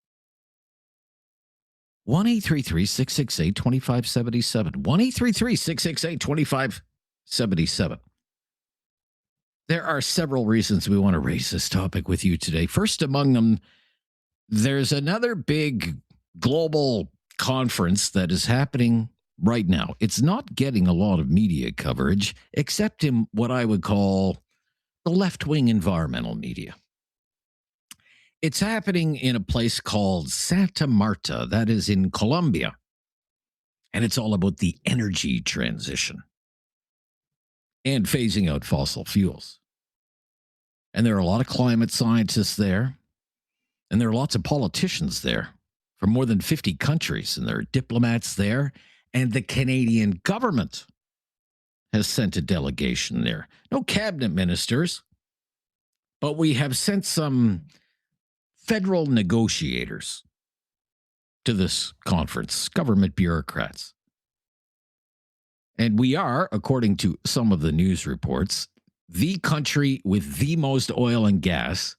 1-833-668-2577. 1-833-668-2577. There are several reasons we want to raise this topic with you today. First among them, there's another big global conference that is happening right now. It's not getting a lot of media coverage, except in what I would call the left-wing environmental media. It's happening in a place called Santa Marta, that is in Colombia. And it's all about the energy transition and phasing out fossil fuels. And there are a lot of climate scientists there, and there are lots of politicians there from more than 50 countries, and there are diplomats there, and the Canadian government has sent a delegation there. No cabinet ministers, but we have sent some federal negotiators to this conference, government bureaucrats. And we are, according to some of the news reports, the country with the most oil and gas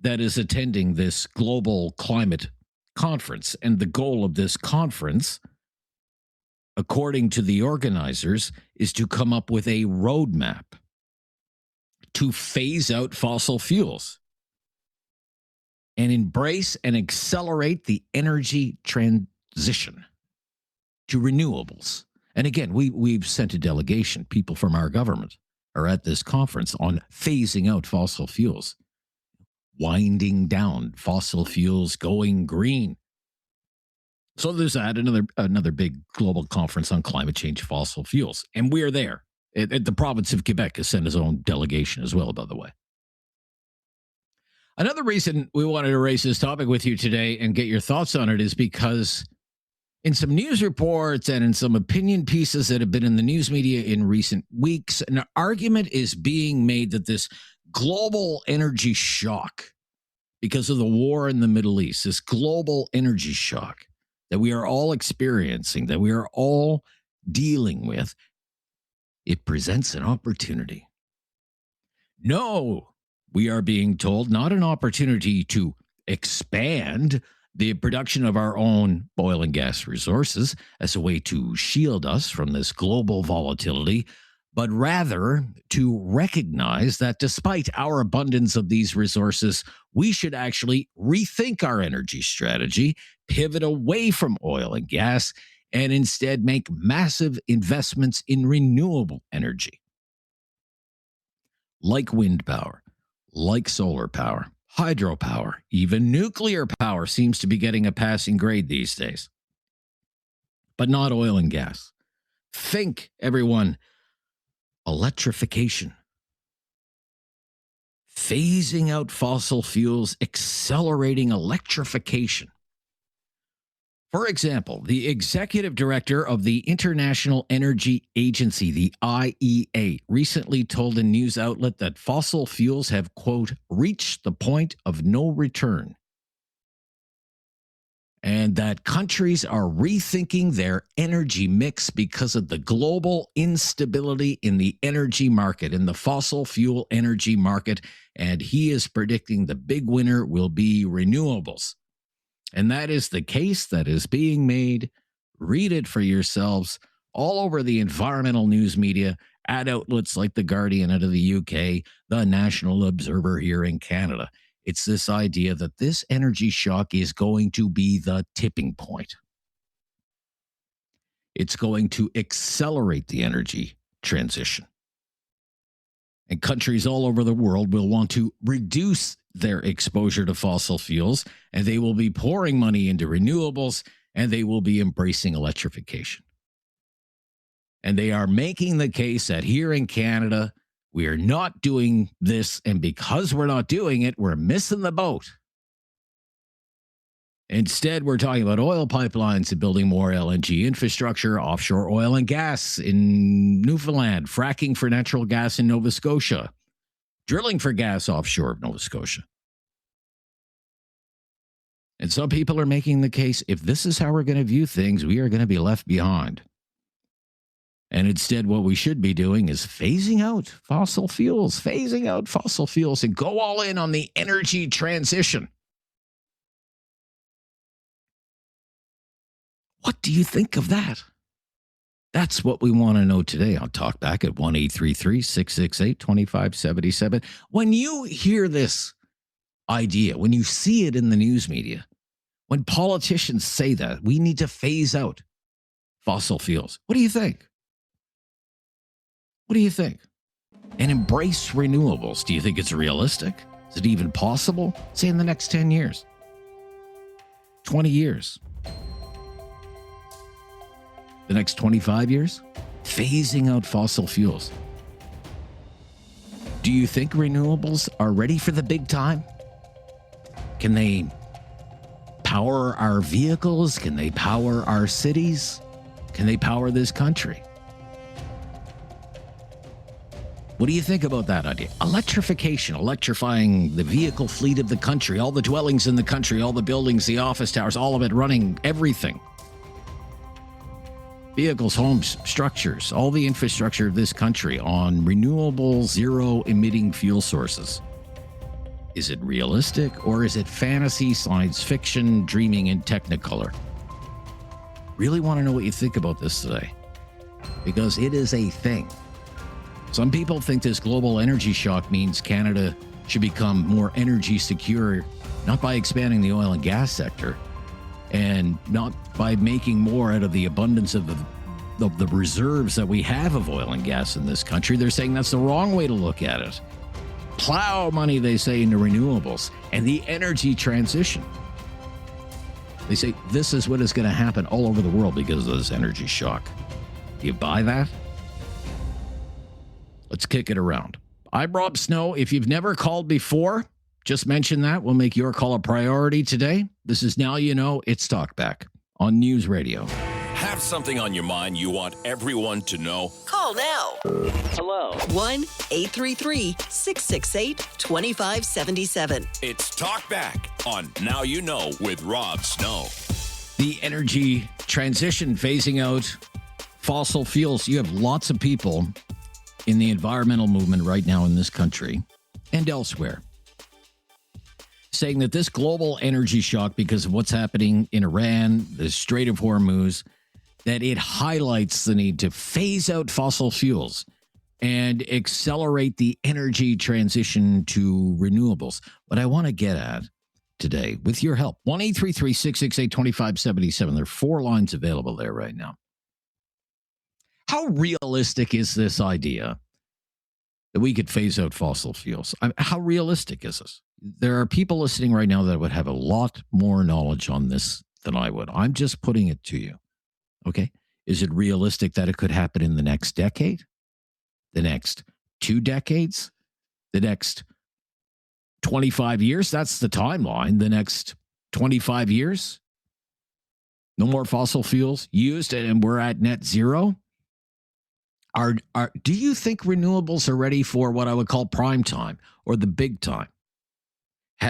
that is attending this global climate conference. And the goal of this conference, according to the organizers, is to come up with a roadmap to phase out fossil fuels and embrace and accelerate the energy transition to renewables. And again, we've sent a delegation. People from our government are at this conference on phasing out fossil fuels, winding down fossil fuels, going green. So there's another big global conference on climate change, fossil fuels. And we are there. The province of Quebec has sent its own delegation as well, by the way. Another reason we wanted to raise this topic with you today and get your thoughts on it is because in some news reports and in some opinion pieces that have been in the news media in recent weeks, an argument is being made that this global energy shock because of the war in the Middle East, this global energy shock that we are all experiencing, that we are all dealing with, it presents an opportunity. No, we are being told, not an opportunity to expand the production of our own oil and gas resources as a way to shield us from this global volatility, but rather to recognize that despite our abundance of these resources, we should actually rethink our energy strategy, pivot away from oil and gas, and instead make massive investments in renewable energy, like wind power, like solar power, hydropower, even nuclear power seems to be getting a passing grade these days, but not oil and gas. Think, everyone, electrification. Phasing out fossil fuels, accelerating electrification. For example, the executive director of the International Energy Agency, the IEA, recently told a news outlet that fossil fuels have, quote, reached the point of no return, and that countries are rethinking their energy mix because of the global instability in the energy market, in the fossil fuel energy market, and he is predicting the big winner will be renewables. And that is the case that is being made. Read it for yourselves all over the environmental news media, at outlets like The Guardian out of the UK, the National Observer here in Canada. It's this idea that this energy shock is going to be the tipping point. It's going to accelerate the energy transition. And countries all over the world will want to reduce their exposure to fossil fuels, and they will be pouring money into renewables, and they will be embracing electrification. And they are making the case that here in Canada, we are not doing this, and because we're not doing it, we're missing the boat. Instead, we're talking about oil pipelines and building more LNG infrastructure, offshore oil and gas in Newfoundland, fracking for natural gas in Nova Scotia, drilling for gas offshore of Nova Scotia. And some people are making the case, if this is how we're going to view things, we are going to be left behind. And instead, what we should be doing is phasing out fossil fuels, and go all in on the energy transition. What do you think of that? That's what we want to know today on Talkback at 1-833-668-2577. When you hear this idea, when you see it in the news media, when politicians say that we need to phase out fossil fuels, what do you think? What do you think? And embrace renewables. Do you think it's realistic? Is it even possible? Say in the next 10 years, 20 years. The next 25 years, phasing out fossil fuels. Do you think renewables are ready for the big time? Can they power our vehicles? Can they power our cities? Can they power this country? What do you think about that idea? Electrification, electrifying the vehicle fleet of the country, all the dwellings in the country, all the buildings, the office towers, all of it running, everything. Vehicles, homes, structures, all the infrastructure of this country on renewable, zero-emitting fuel sources. Is it realistic, or is it fantasy, science fiction, dreaming in Technicolor? Really want to know what you think about this today, because it is a thing. Some people think this global energy shock means Canada should become more energy secure, not by expanding the oil and gas sector, and not by making more out of the abundance of the reserves that we have of oil and gas in this country. They're saying that's the wrong way to look at it. Plow money, they say, into renewables and the energy transition. They say this is what is going to happen all over the world because of this energy shock. Do you buy that? Let's kick it around. I'm Rob Snow. If you've never called before, just mention that. We'll make your call a priority today. This is Now You Know. It's Talkback on News Radio. Have something on your mind you want everyone to know? Call now. Hello. 1-833-668-2577. It's Talkback on Now You Know with Rob Snow. The energy transition, phasing out fossil fuels. You have lots of people in the environmental movement right now in this country and elsewhere saying that this global energy shock, because of what's happening in Iran, the Strait of Hormuz, that it highlights the need to phase out fossil fuels and accelerate the energy transition to renewables. What I want to get at today, with your help, 1-833-668-2577. There are 4 lines available there right now. How realistic is this idea that we could phase out fossil fuels? How realistic is this? There are people listening right now that would have a lot more knowledge on this than I would. I'm just putting it to you. Okay. Is it realistic that it could happen in the next decade? The next 2 decades? The next 25 years? That's the timeline. The next 25 years? No more fossil fuels used and we're at net zero? Do you think renewables are ready for what I would call prime time or the big time?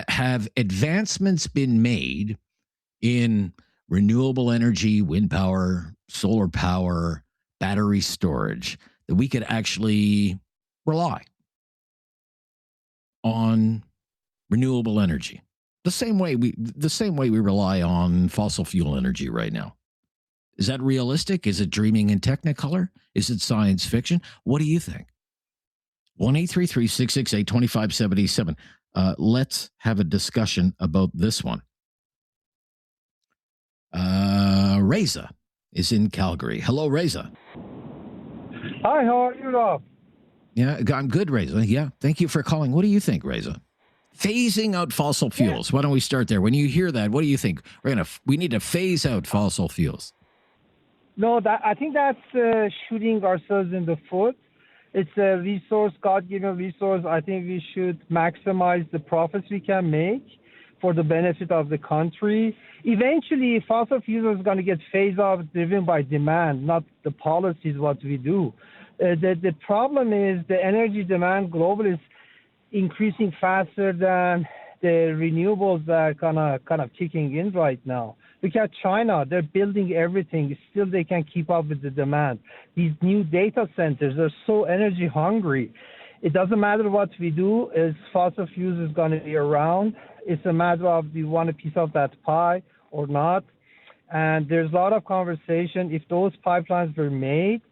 Have advancements been made in renewable energy, wind power, solar power, battery storage, that we could actually rely on renewable energy the same way we rely on fossil fuel energy right now? Is that realistic? Is it dreaming in Technicolor? Is it science fiction? What do you think? 1-833-668-2577. Let's have a discussion about this one. Reza is in Calgary. Hello, Reza. Hi, how are you, Rob? Yeah, I'm good, Reza. Yeah, thank you for calling. What do you think, Reza? Phasing out fossil fuels. Yeah. Why don't we start there? When you hear that, what do you think? We need to phase out fossil fuels. No, I think that's shooting ourselves in the foot. It's a resource, God-given resource. I think we should maximize the profits we can make for the benefit of the country. Eventually, fossil fuels is going to get phased out driven by demand, not the policies, what we do. The problem is the energy demand globally is increasing faster than the renewables that are kind of kicking in right now. Look at China. They're building everything. Still, they can keep up with the demand. These new data centers are so energy hungry. It doesn't matter what we do, is fossil fuels is going to be around. It's a matter of do you want a piece of that pie or not. And there's a lot of conversation. If those pipelines were made,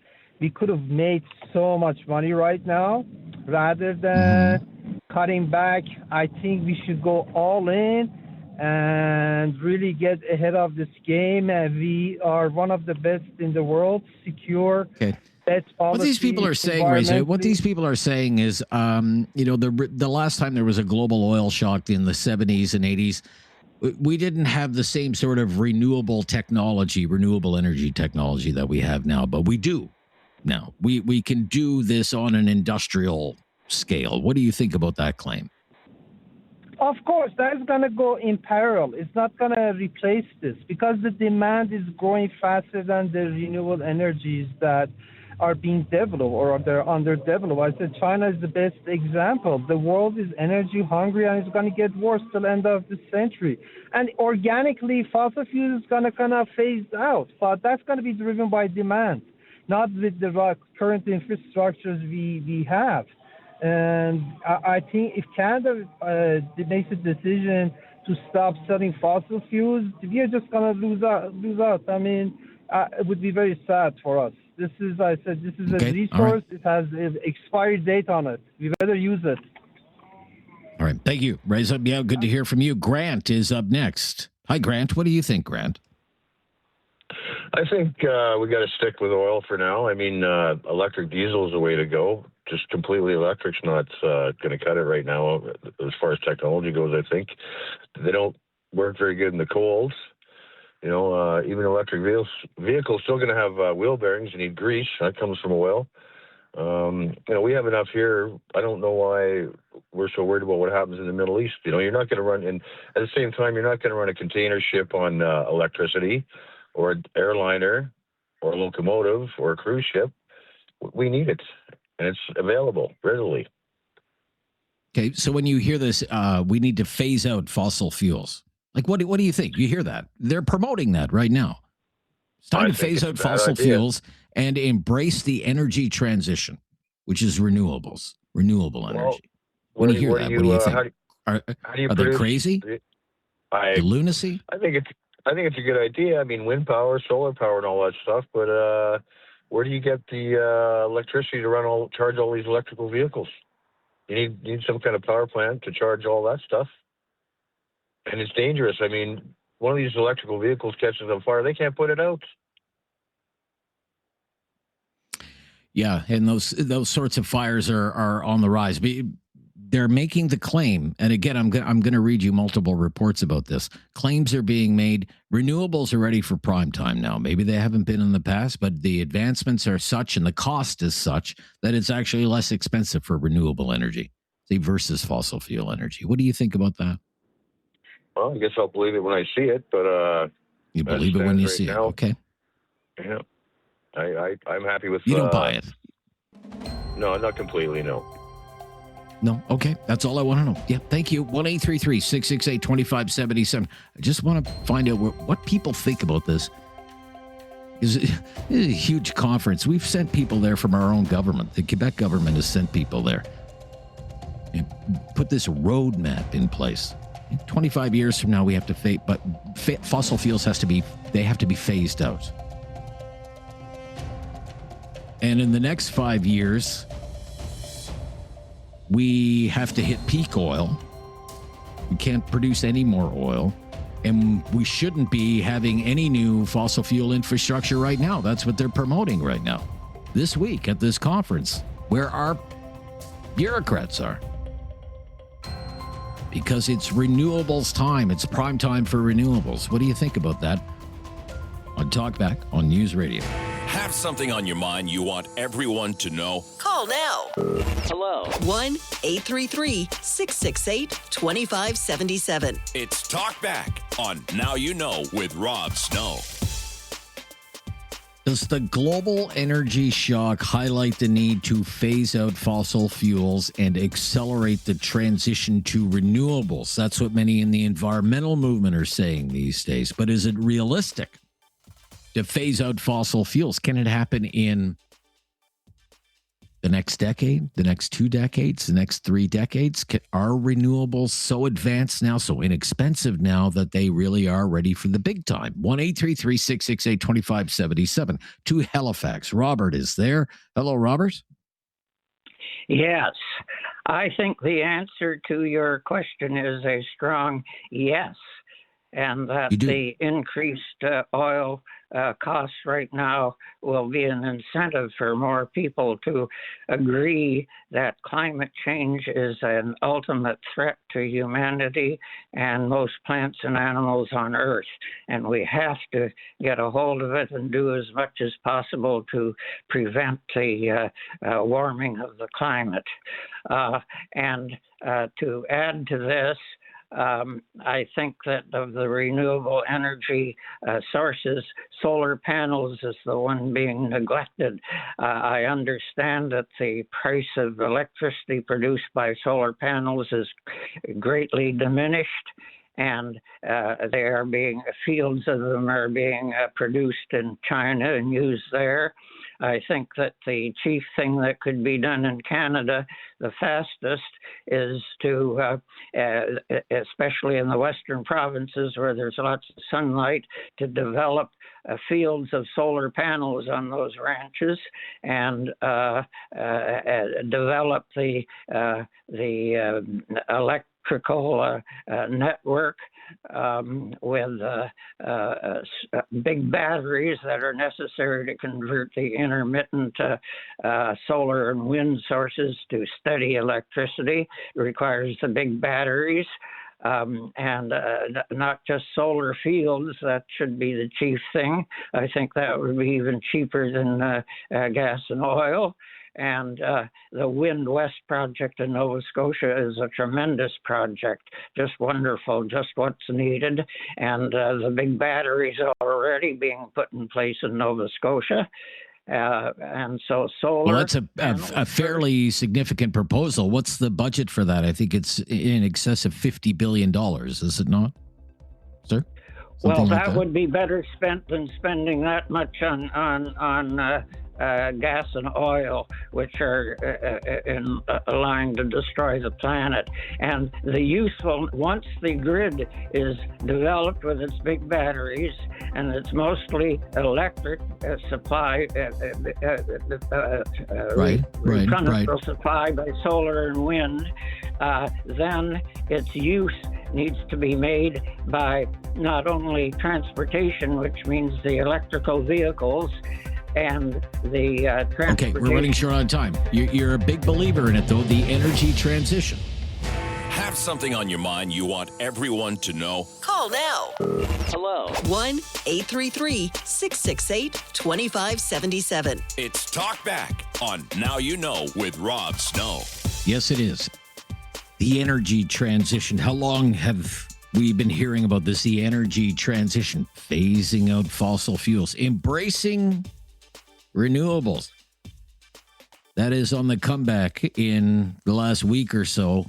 we could have made so much money right now rather than cutting back. I think we should go all in and really get ahead of this game. We are one of the best in the world, secure. Okay. What these people are saying, Reza, what these people are saying is, the last time there was a global oil shock in the 70s and 80s, we didn't have the same sort of renewable energy technology that we have now, but we do now. We can do this on an industrial scale. What do you think about that claim? Of course, that's going to go in parallel. It's not going to replace this because the demand is growing faster than the renewable energies that are being developed or they're underdeveloped. I said China is the best example. The world is energy hungry and it's going to get worse till the end of the century. And organically, fossil fuels is going to kind of phase out, but that's going to be driven by demand, not with the current infrastructures we have. And I think if Canada makes a decision to stop selling fossil fuels, we are just going to lose out. I mean, it would be very sad for us. This is a resource. Right. It has an expiry date on it. We better use it. All right. Thank you. Raise up. Yeah, good to hear from you. Grant is up next. Hi, Grant. What do you think, Grant? I think we got to stick with oil for now. I mean, electric diesel is the way to go. Just completely electric's not going to cut it right now as far as technology goes, I think. They don't work very good in the colds. Even electric vehicles still going to have wheel bearings. You need grease. That comes from oil. We have enough here. I don't know why we're so worried about what happens in the Middle East. You're not going to run, and at the same time, you're not going to run a container ship on electricity or an airliner or a locomotive or a cruise ship, we need it, and it's available readily. Okay, so when you hear this, we need to phase out fossil fuels. Like, what do you think? You hear that? They're promoting that right now. It's time to phase out fossil fuels and embrace the energy transition, which is renewable energy. When you hear that, what do you think? Are they crazy? The lunacy? I think it's a good idea. I mean, wind power, solar power, and all that stuff. But where do you get the electricity to charge all these electrical vehicles? You need some kind of power plant to charge all that stuff. And it's dangerous. I mean, one of these electrical vehicles catches on fire, they can't put it out. Yeah, and those sorts of fires are on the rise. They're making the claim, and again, I'm going to read you multiple reports about this. Claims are being made. Renewables are ready for prime time now. Maybe they haven't been in the past, but the advancements are such and the cost is such that it's actually less expensive for renewable energy, say, versus fossil fuel energy. What do you think about that? Well, I guess I'll believe it when I see it, but you believe it when you see it. Okay. Yeah, I'm happy with. You don't buy it. No, not completely. No. No. Okay. That's all I want to know. Yeah. Thank you. 1-833-668-2577. I just want to find out what people think about this. This is a huge conference. We've sent people there from our own government. The Quebec government has sent people there. And put this roadmap in place. 25 years from now, we have to fossil fuels have to be phased out. And in the next 5 years, we have to hit peak oil. We can't produce any more oil. And we shouldn't be having any new fossil fuel infrastructure right now. That's what they're promoting right now. This week at this conference, where our bureaucrats are. Because it's renewables time. It's prime time for renewables. What do you think about that? On Talkback on News Radio. Have something on your mind you want everyone to know? Call now. Hello. 1-833-668-2577. It's Talkback on Now You Know with Rob Snow. Does the global energy shock highlight the need to phase out fossil fuels and accelerate the transition to renewables? That's what many in the environmental movement are saying these days. But is it realistic to phase out fossil fuels? Can it happen in the next decade, the next 2 decades, the next 3 decades? Are renewables so advanced now, so inexpensive now that they really are ready for the big time? 1-833-668-2577 to Halifax. Robert is there. Hello, Robert. Yes. I think the answer to your question is a strong yes, and that the increased oil costs right now will be an incentive for more people to agree that climate change is an ultimate threat to humanity and most plants and animals on Earth. And we have to get a hold of it and do as much as possible to prevent the warming of the climate. And to add to this, I think that of the renewable energy sources, solar panels is the one being neglected. I understand that the price of electricity produced by solar panels is greatly diminished, and fields of them are being produced in China and used there. I think that the chief thing that could be done in Canada the fastest is to, especially in the western provinces where there's lots of sunlight, to develop fields of solar panels on those ranches and develop the electrical network with big batteries that are necessary to convert the intermittent solar and wind sources to steady electricity. It requires the big batteries. and not just solar fields. That should be the chief thing. I think that would be even cheaper than gas and oil. And the Wind West project in Nova Scotia is a tremendous project, just wonderful, just what's needed. And the big batteries are already being put in place in Nova Scotia. And so solar. Well, that's a fairly significant proposal. What's the budget for that? I think it's in excess of $50 billion, is it not, sir? Well, that would be better spent than spending that much on gas and oil, which are in a line to destroy the planet. And the useful, once the grid is developed with its big batteries, and it's mostly electric supply, replenishable supply by solar and wind, then its use needs to be made by not only transportation, which means the electrical vehicles, and the transportation. Okay, we're running short on time. You're a big believer in it, though, the energy transition. Have something on your mind you want everyone to know? Call now. Hello. 1-833-668-2577. It's Talkback on Now You Know with Rob Snow. Yes, it is. The energy transition. How long have we been hearing about this? The energy transition, phasing out fossil fuels, embracing renewables. That is on the comeback in the last week or so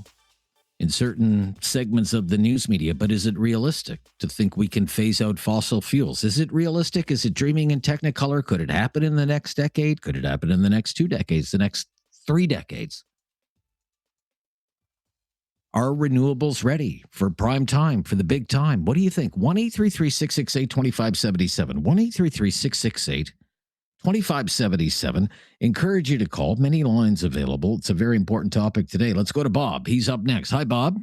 in certain segments of the news media. But is it realistic to think we can phase out fossil fuels? Is it realistic? Is it dreaming in Technicolor? Could it happen in the next decade? Could it happen in the next 2 decades, the next 3 decades? Are renewables ready for prime time, for the big time? What do you think? 1-833-668-2577. 1-833-668-2577. Encourage you to call. Many lines available. It's a very important topic today. Let's go to Bob. He's up next. Hi, Bob.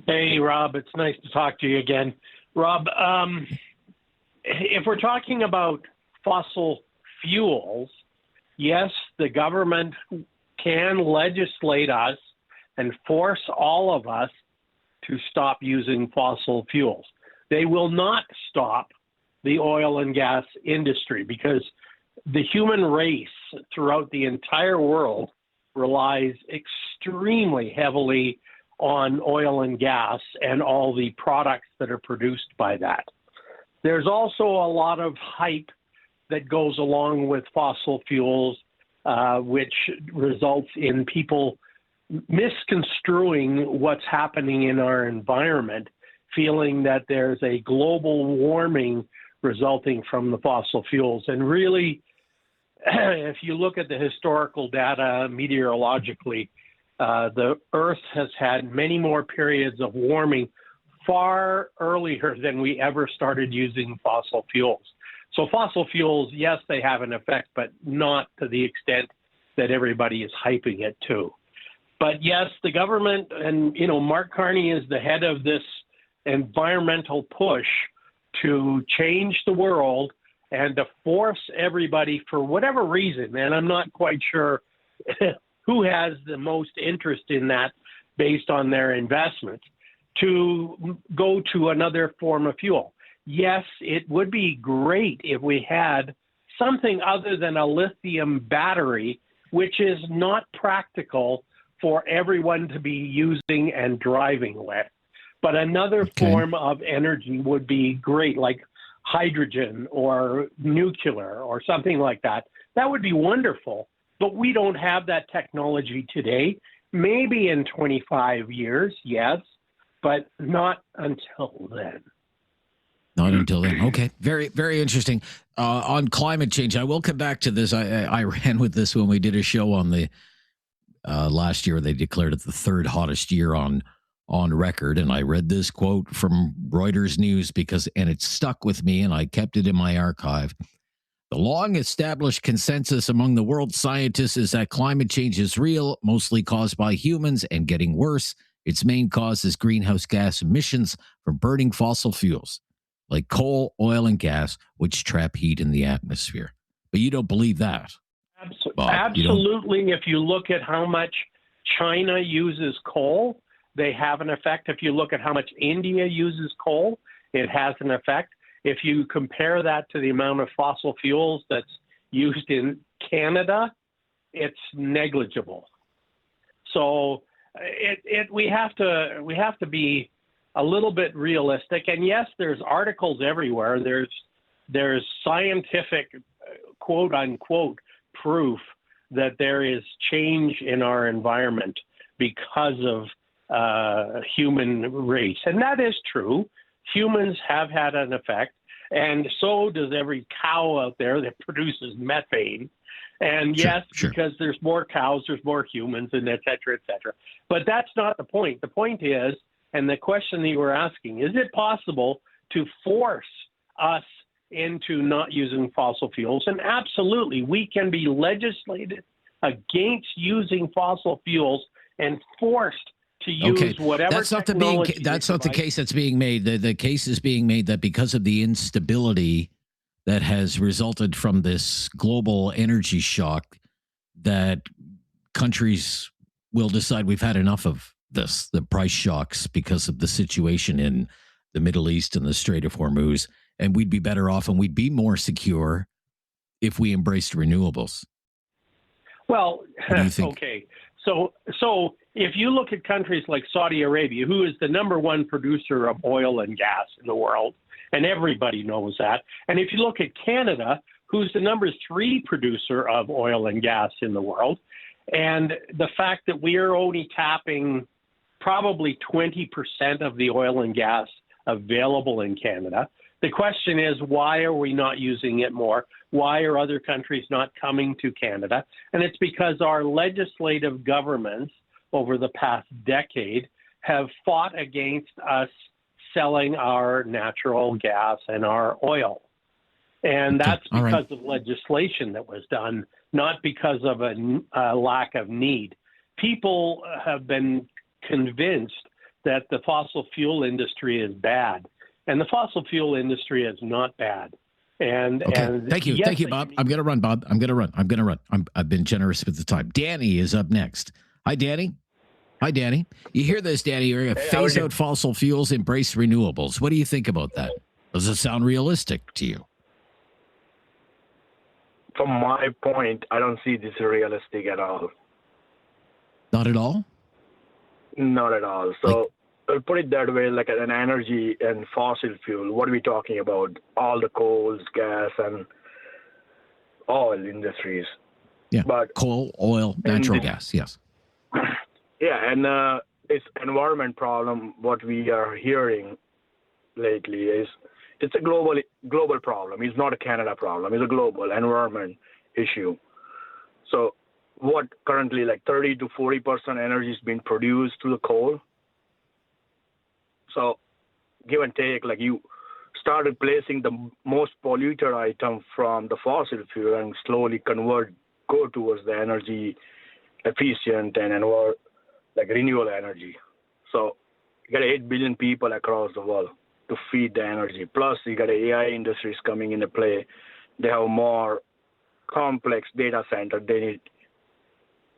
Hey, Rob. It's nice to talk to you again. Rob, if we're talking about fossil fuels, yes, the government can legislate us and force all of us to stop using fossil fuels. They will not stop the oil and gas industry because the human race throughout the entire world relies extremely heavily on oil and gas and all the products that are produced by that. There's also a lot of hype that goes along with fossil fuels, which results in people misconstruing what's happening in our environment, feeling that there's a global warming resulting from the fossil fuels. And really, if you look at the historical data meteorologically, the Earth has had many more periods of warming far earlier than we ever started using fossil fuels. So fossil fuels, yes, they have an effect, but not to the extent that everybody is hyping it to. But yes, the government and, Mark Carney is the head of this environmental push to change the world and to force everybody, for whatever reason, and I'm not quite sure who has the most interest in that based on their investment, to go to another form of fuel. Yes, it would be great if we had something other than a lithium battery, which is not practical for everyone to be using and driving with. But another form of energy would be great, like hydrogen or nuclear or something like that. That would be wonderful. But we don't have that technology today. Maybe in 25 years, yes, but not until then. Not until then. Okay. Very, very interesting. On climate change, I will come back to this. I ran with this when we did a show on the last year. They declared it the third hottest year on record. And I read this quote from Reuters News and it stuck with me and I kept it in my archive. The long-established consensus among the world scientists is that climate change is real, mostly caused by humans and getting worse. Its main cause is greenhouse gas emissions from burning fossil fuels like coal, oil, and gas, which trap heat in the atmosphere. But you don't believe that, Bob? Absolutely. If you look at how much China uses coal, they have an effect. If you look at how much India uses coal, it has an effect. If you compare that to the amount of fossil fuels that's used in Canada, it's negligible. So we have to be a little bit realistic. And yes, there's articles everywhere. There's scientific, quote unquote, proof that there is change in our environment because of human race. And that is true. Humans have had an effect, and so does every cow out there that produces methane. And yes, because there's more cows, there's more humans, and et cetera, et cetera. But that's not the point. The point is, and the question that you were asking, is it possible to force us into not using fossil fuels? And absolutely, we can be legislated against using fossil fuels and forced to use whatever that's not technology. That's not the case that's being made. The case is being made that because of the instability that has resulted from this global energy shock, that countries will decide we've had enough of this, the price shocks because of the situation in the Middle East and the Strait of Hormuz, and we'd be better off and we'd be more secure if we embraced renewables. Well, okay. So if you look at countries like Saudi Arabia, who is the number one producer of oil and gas in the world, and everybody knows that. And if you look at Canada, who's the number 3 producer of oil and gas in the world, and the fact that we are only tapping probably 20% of the oil and gas available in Canada, the question is, why are we not using it more? Why are other countries not coming to Canada? And it's because our legislative governments over the past decade have fought against us selling our natural gas and our oil. And that's because of legislation that was done, not because of a lack of need. People have been convinced that the fossil fuel industry is bad. And the fossil fuel industry is not bad. And thank you, Bob. I'm going to run, Bob. I'm going to run. I've been generous with the time. Danny is up next. Hi, Danny. You hear this, Danny? You're going to phase out fossil fuels, embrace renewables. What do you think about that? Does it sound realistic to you? From my point, I don't see this realistic at all. Not at all? Not at all. So I'll put it that way, like an energy and fossil fuel. What are we talking about? All the coals, gas, and oil industries. Yeah, but coal, oil, natural gas, yes. Yeah, and it's environment problem. What we are hearing lately is it's a global problem. It's not a Canada problem. It's a global environment issue. So what currently, like 30 to 40% energy is being produced through the coal. So give and take, like you start replacing the most polluted item from the fossil fuel and slowly go towards the energy efficient and like renewable energy. So you got 8 billion people across the world to feed the energy. Plus you got AI industries coming into play. They have more complex data center. They need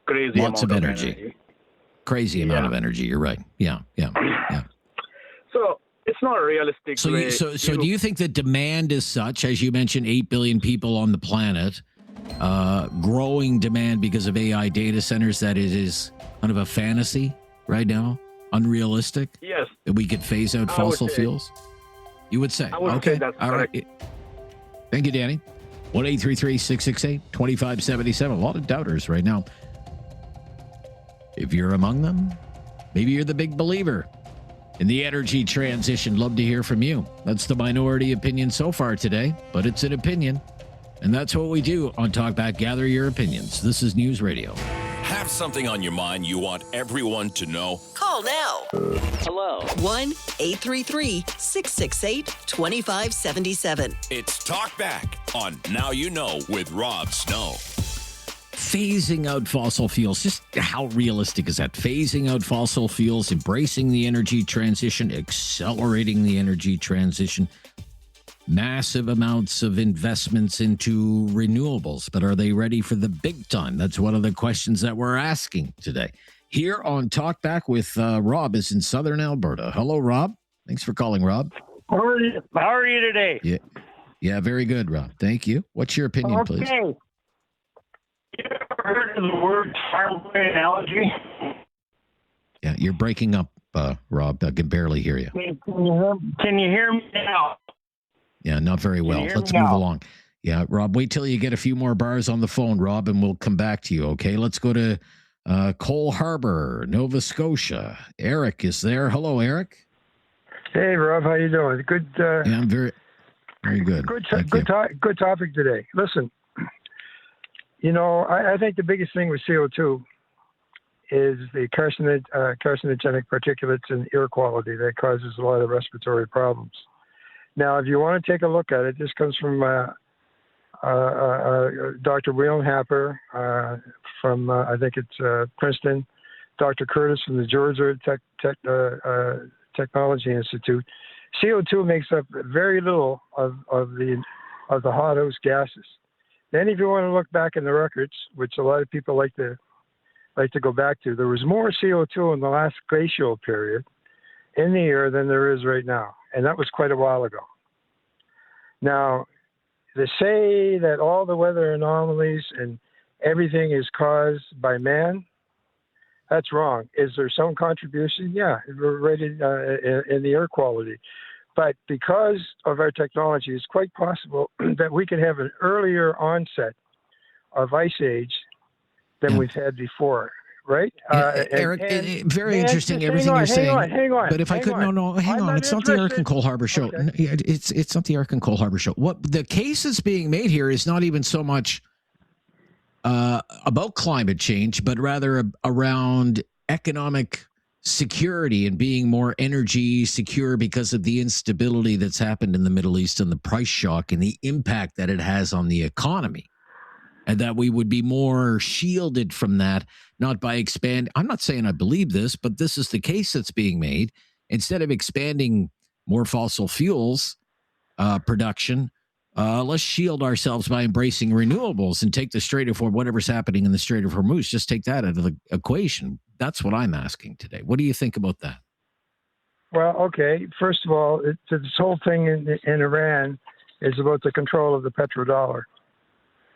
crazy lots amount of energy. Crazy amount of energy. You're right. Yeah. So it's not realistic. So do you think the demand is such, as you mentioned, 8 billion people on the planet, growing demand because of AI data centers, that it is kind of a fantasy right now, unrealistic? Yes. That we could phase out fossil fuels? You would say? I would say that's correct. Right. Thank you, Danny. 1-833-668-2577. A lot of doubters right now. If you're among them, maybe you're the big believer in the energy transition. Love to hear from you. That's the minority opinion so far today, but it's an opinion. And that's what we do on Talkback. Gather your opinions. This is News Radio. Have something on your mind you want everyone to know? Call now. Hello. 1-833-668-2577. It's Talkback on Now You Know with Rob Snow. Phasing out fossil fuels, just how realistic is that? Phasing out fossil fuels, embracing the energy transition, accelerating the energy transition, massive amounts of investments into renewables, but are they ready for the big time? That's one of the questions that we're asking today. here on Talkback with Rob is in southern Alberta. Hello, Rob. Thanks for calling, Rob. How are you today? Yeah, very good, Rob. Thank you. What's your opinion, please? You ever heard of the word farmway analogy? Yeah, you're breaking up, Rob. I can barely hear you. Can you hear me now? Yeah, not very well. Let's move along. Yeah, Rob, wait till you get a few more bars on the phone, Rob, and we'll come back to you, okay? Let's go to Cole Harbour, Nova Scotia. Eric is there. Hello, Eric. Hey, Rob, how you doing? Good. Yeah, I'm very good. Good topic today. Listen, I think the biggest thing with CO2 is the carcinogenic particulates and air quality that causes a lot of respiratory problems. Now, if you want to take a look at it, this comes from Dr. William Happer from, I think it's Princeton, Dr. Curtis from the Georgia Technology Institute. CO2 makes up very little of the hothouse gases. Then, if you want to look back in the records, which a lot of people like to go back to, there was more CO2 in the last glacial period in the air than there is right now, and that was quite a while ago. Now, to say that all the weather anomalies and everything is caused by man, that's wrong. Is there some contribution? Yeah, right in the air quality. But because of our technology, it's quite possible that we could have an earlier onset of ice age than we've had before, right? Eric, very interesting everything you're saying. Hang on. But if I could, hang on. It's not the Eric and Cole Harbour show. Okay. It's not the Eric and Cole Harbour show. What the case that's being made here is not even so much about climate change, but rather around economic security and being more energy secure because of the instability that's happened in the Middle East and the price shock and the impact that it has on the economy. And that we would be more shielded from that, not by expand. I'm not saying I believe this, but this is the case that's being made. Instead of expanding more fossil fuels production, let's shield ourselves by embracing renewables and take the Strait of whatever's happening in the Strait of Hormuz. Just take that out of the equation. That's what I'm asking today. What do you think about that? Well, okay. First of all, this whole thing in Iran is about the control of the petrodollar.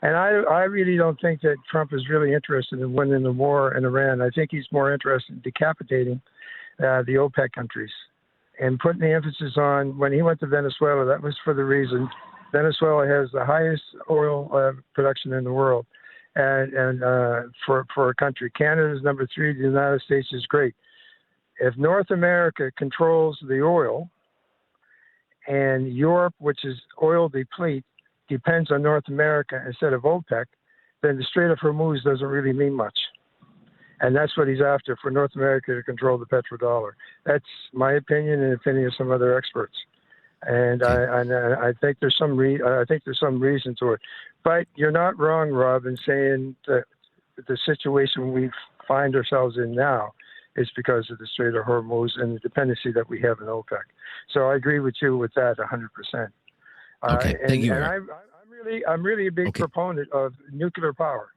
And I really don't think that Trump is really interested in winning the war in Iran. I think he's more interested in decapitating the OPEC countries and putting the emphasis on, when he went to Venezuela, that was for the reason Venezuela has the highest oil production in the world. And for a country, Canada is number 3. The United States is great. If North America controls the oil, and Europe, which is oil deplete, depends on North America instead of OPEC, then the Strait of Hormuz doesn't really mean much. And that's what he's after, for North America to control the petrodollar. That's my opinion and the opinion of some other experts. And I think there's some reason to it. But you're not wrong, Rob, in saying that the situation we find ourselves in now is because of the Strait of Hormuz and the dependency that we have in OPEC. So I agree with you with that 100%. Okay, thank you, Eric. I'm really a big proponent of nuclear power.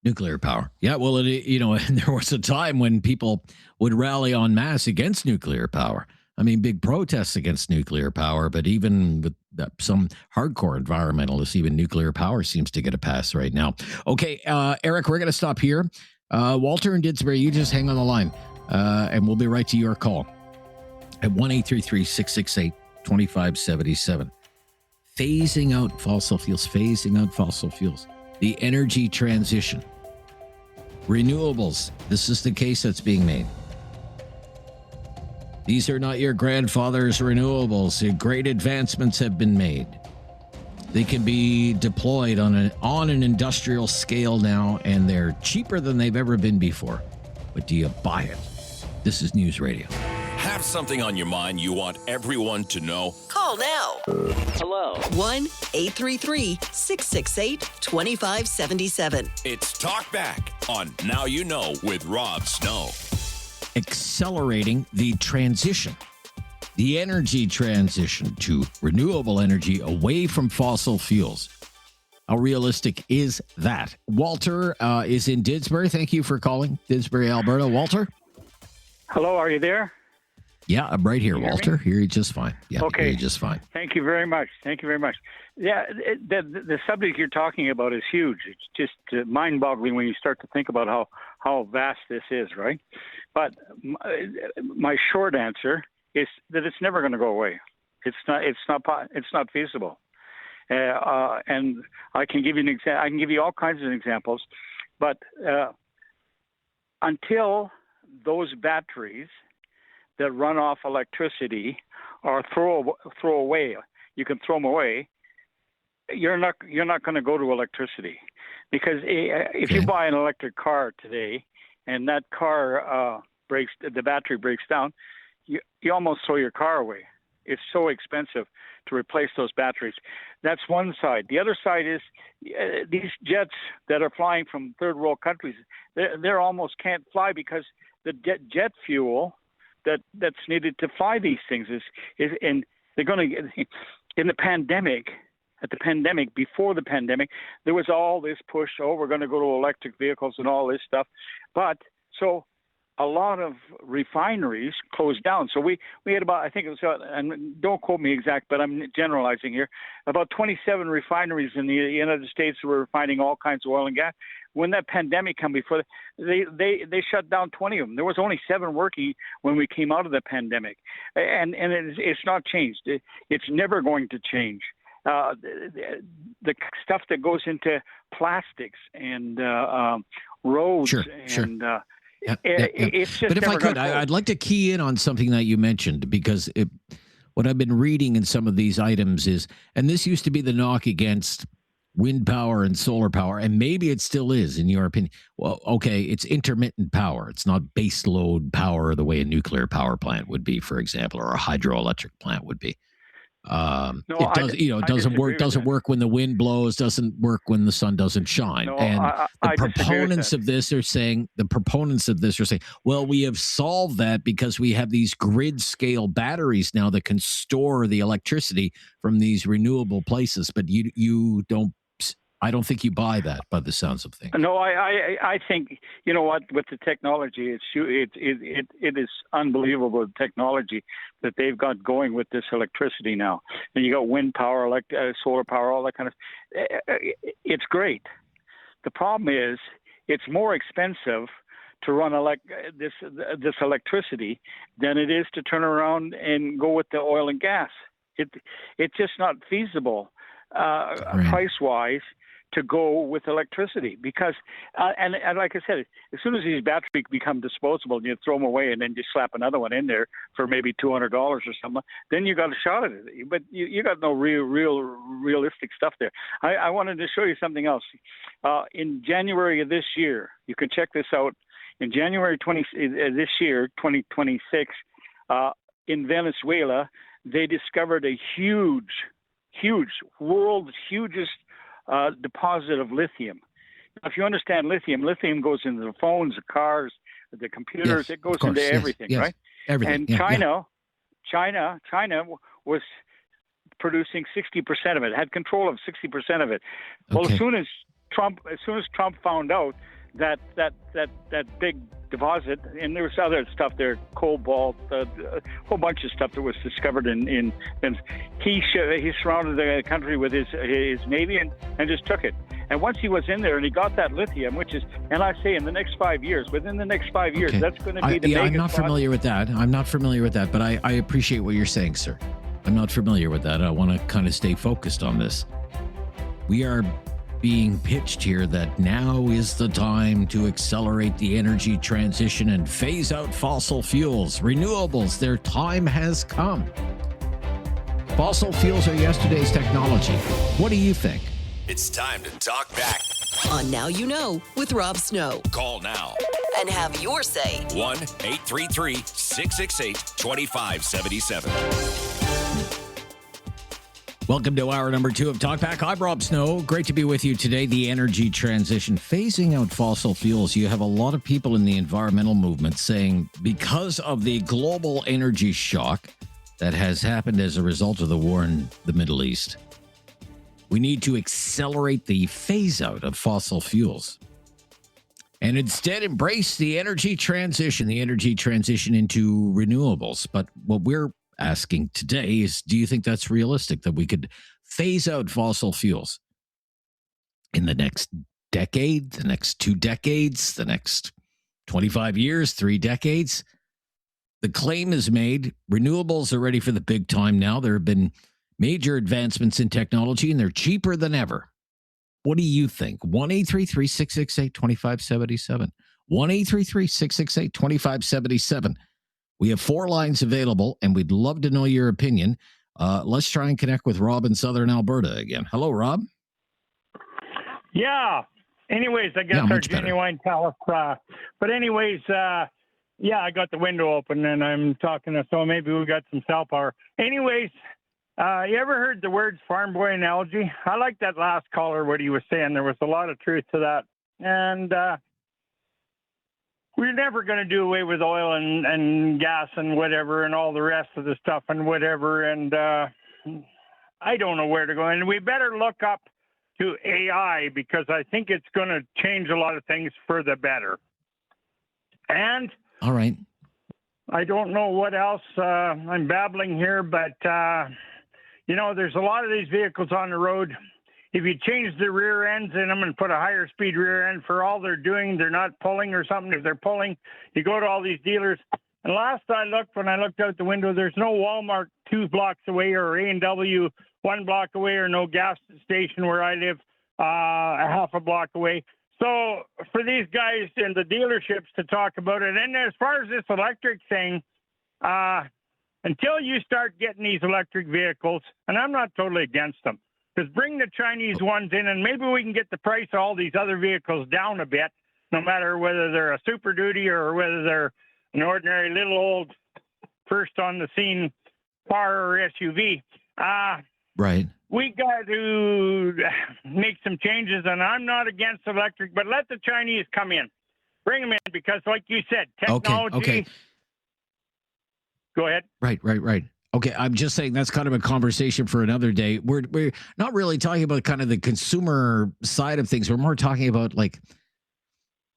Nuclear power. Yeah, well, and there was a time when people would rally en masse against nuclear power. I mean, big protests against nuclear power, but even with some hardcore environmentalists, even nuclear power seems to get a pass right now. Okay, Eric, we're going to stop here. Walter and Didsbury, you just hang on the line, and we'll be right to your call at 1-833-668-2577. Phasing out fossil fuels, the energy transition, renewables. This is the case that's being made. These are not your grandfather's renewables. Great advancements have been made. They can be deployed on an industrial scale now, and they're cheaper than they've ever been before. But do you buy it? This is News Radio. Have something on your mind you want everyone to know? Call now. Hello. 1-833-668-2577. It's Talkback on Now You Know with Rob Snow. Accelerating the transition, the energy transition to renewable energy away from fossil fuels. How realistic is that? Walter is in Didsbury. Thank you for calling Didsbury, Alberta. Walter? Hello, are you there? Yeah, I'm right here, Can you hear Walter. Hear you just fine. Yeah, Okay. hear you just fine. Thank you very much. Thank you very much. Yeah, the subject you're talking about is huge. It's just mind-boggling when you start to think about how vast this is, right? But my short answer is that it's never going to go away. It's not feasible. And I can give you an example. I can give you all kinds of examples, but until those batteries that run off electricity are throw away, you can throw them away. You're not going to go to electricity, because if you buy an electric car today and that car the battery breaks down, you almost throw your car away. It's so expensive to replace those batteries. That's one side. The other side is these jets that are flying from third world countries. They almost can't fly because the jet fuel that's needed to fly these things is and they're going to in the pandemic. Before the pandemic, there was all this push. Oh, we're going to go to electric vehicles and all this stuff, but so a lot of refineries closed down. So we had about, I think it was, and don't quote me exact, but I'm generalizing here, about 27 refineries in the United States were refining all kinds of oil and gas. When that pandemic came before, they shut down 20 of them. There was only 7 working when we came out of the pandemic, and it's not changed. It's never going to change. The stuff that goes into plastics and roads and it's just. But if I could, I'd like to key in on something that you mentioned, because what I've been reading in some of these items is, and this used to be the knock against wind power and solar power, and maybe it still is, in your opinion. Well, okay, it's intermittent power. It's not base load power the way a nuclear power plant would be, for example, or a hydroelectric plant would be. It doesn't work when the wind blows, doesn't work when the sun doesn't shine. The proponents of this are saying, well, we have solved that because we have these grid scale batteries now that can store the electricity from these renewable places. But I don't think you buy that by the sounds of things. No, I think, you know what, with the technology, it is unbelievable, the technology that they've got going with this electricity now. And you got wind power, solar power, all that kind of. It's great. The problem is it's more expensive to run this electricity than it is to turn around and go with the oil and gas. It's just not feasible price-wise to go with electricity, because and like I said, as soon as these batteries become disposable and you throw them away and then just slap another one in there for maybe $200 or something, then you got a shot at it. But you got no realistic stuff there. I wanted to show you something else. In January of this year, you can check this out. In January this year, 2026, in Venezuela, they discovered a world's hugest deposit of lithium. If you understand lithium goes into the phones, the cars, the computers. It goes into everything, right? Everything. And China was producing 60% of it, had control of 60% of it. Well, as soon as Trump found out that big deposit, and there was other stuff there, cobalt, a whole bunch of stuff that was discovered in he surrounded the country with his navy and just took it. And once he was in there and he got that lithium, which is, and I say within the next 5 years, that's going to be the biggest. I'm not familiar with that. But I appreciate what you're saying, sir. I'm not familiar with that. I want to kind of stay focused on this. We are being pitched here that now is the time to accelerate the energy transition and phase out fossil fuels. Renewables, their time has come. Fossil fuels are yesterday's technology. What do you think? It's time to talk back. On Now You Know with Rob Snow. Call now And have your say. 1-833-668-2577. Welcome to hour number 2 of Talkback. I'm Rob Snow. Great to be with you today. The energy transition, phasing out fossil fuels. You have a lot of people in the environmental movement saying because of the global energy shock that has happened as a result of the war in the Middle East, We need to accelerate the phase out of fossil fuels and instead embrace the energy transition into renewables. But what we're asking today is, do you think that's realistic, that we could phase out fossil fuels in the next decade, the next 2 decades, the next 25 years, 3 decades? The claim is made. Renewables are ready for the big time now. There have been major advancements in technology, and they're cheaper than ever. What do you think? 1-833-668-2577. 1-833-668-2577. We have 4 lines available, and we'd love to know your opinion. Let's try and connect with Rob in Southern Alberta again. Hello, Rob. Yeah. Anyways, I guess our genuine talent. But anyways, yeah, I got the window open and I'm talking to, so maybe we got some cell power. Anyways, you ever heard the words farm boy analogy? I like that last caller, what he was saying. There was a lot of truth to that. And we're never going to do away with oil and gas and whatever and all the rest of the stuff and whatever. And I don't know where to go. And we better look up to AI because I think it's going to change a lot of things for the better. And all right, I don't know what else. I'm babbling here, but there's a lot of these vehicles on the road. If you change the rear ends in them and put a higher speed rear end, for all they're doing, they're not pulling or something. If they're pulling, you go to all these dealers. And last I looked, when I looked out the window, there's no Walmart 2 blocks away or A&W 1 block away or no gas station where I live a half a block away. So for these guys in the dealerships to talk about it, and as far as this electric thing, until you start getting these electric vehicles, and I'm not totally against them, because bring the Chinese ones in and maybe we can get the price of all these other vehicles down a bit, no matter whether they're a Super Duty or whether they're an ordinary little old first on the scene car or SUV. Right. We got to make some changes, and I'm not against electric, but let the Chinese come in. Bring them in because, like you said, technology. Okay. Go ahead. Right. Okay, I'm just saying that's kind of a conversation for another day. We're not really talking about kind of the consumer side of things. We're more talking about like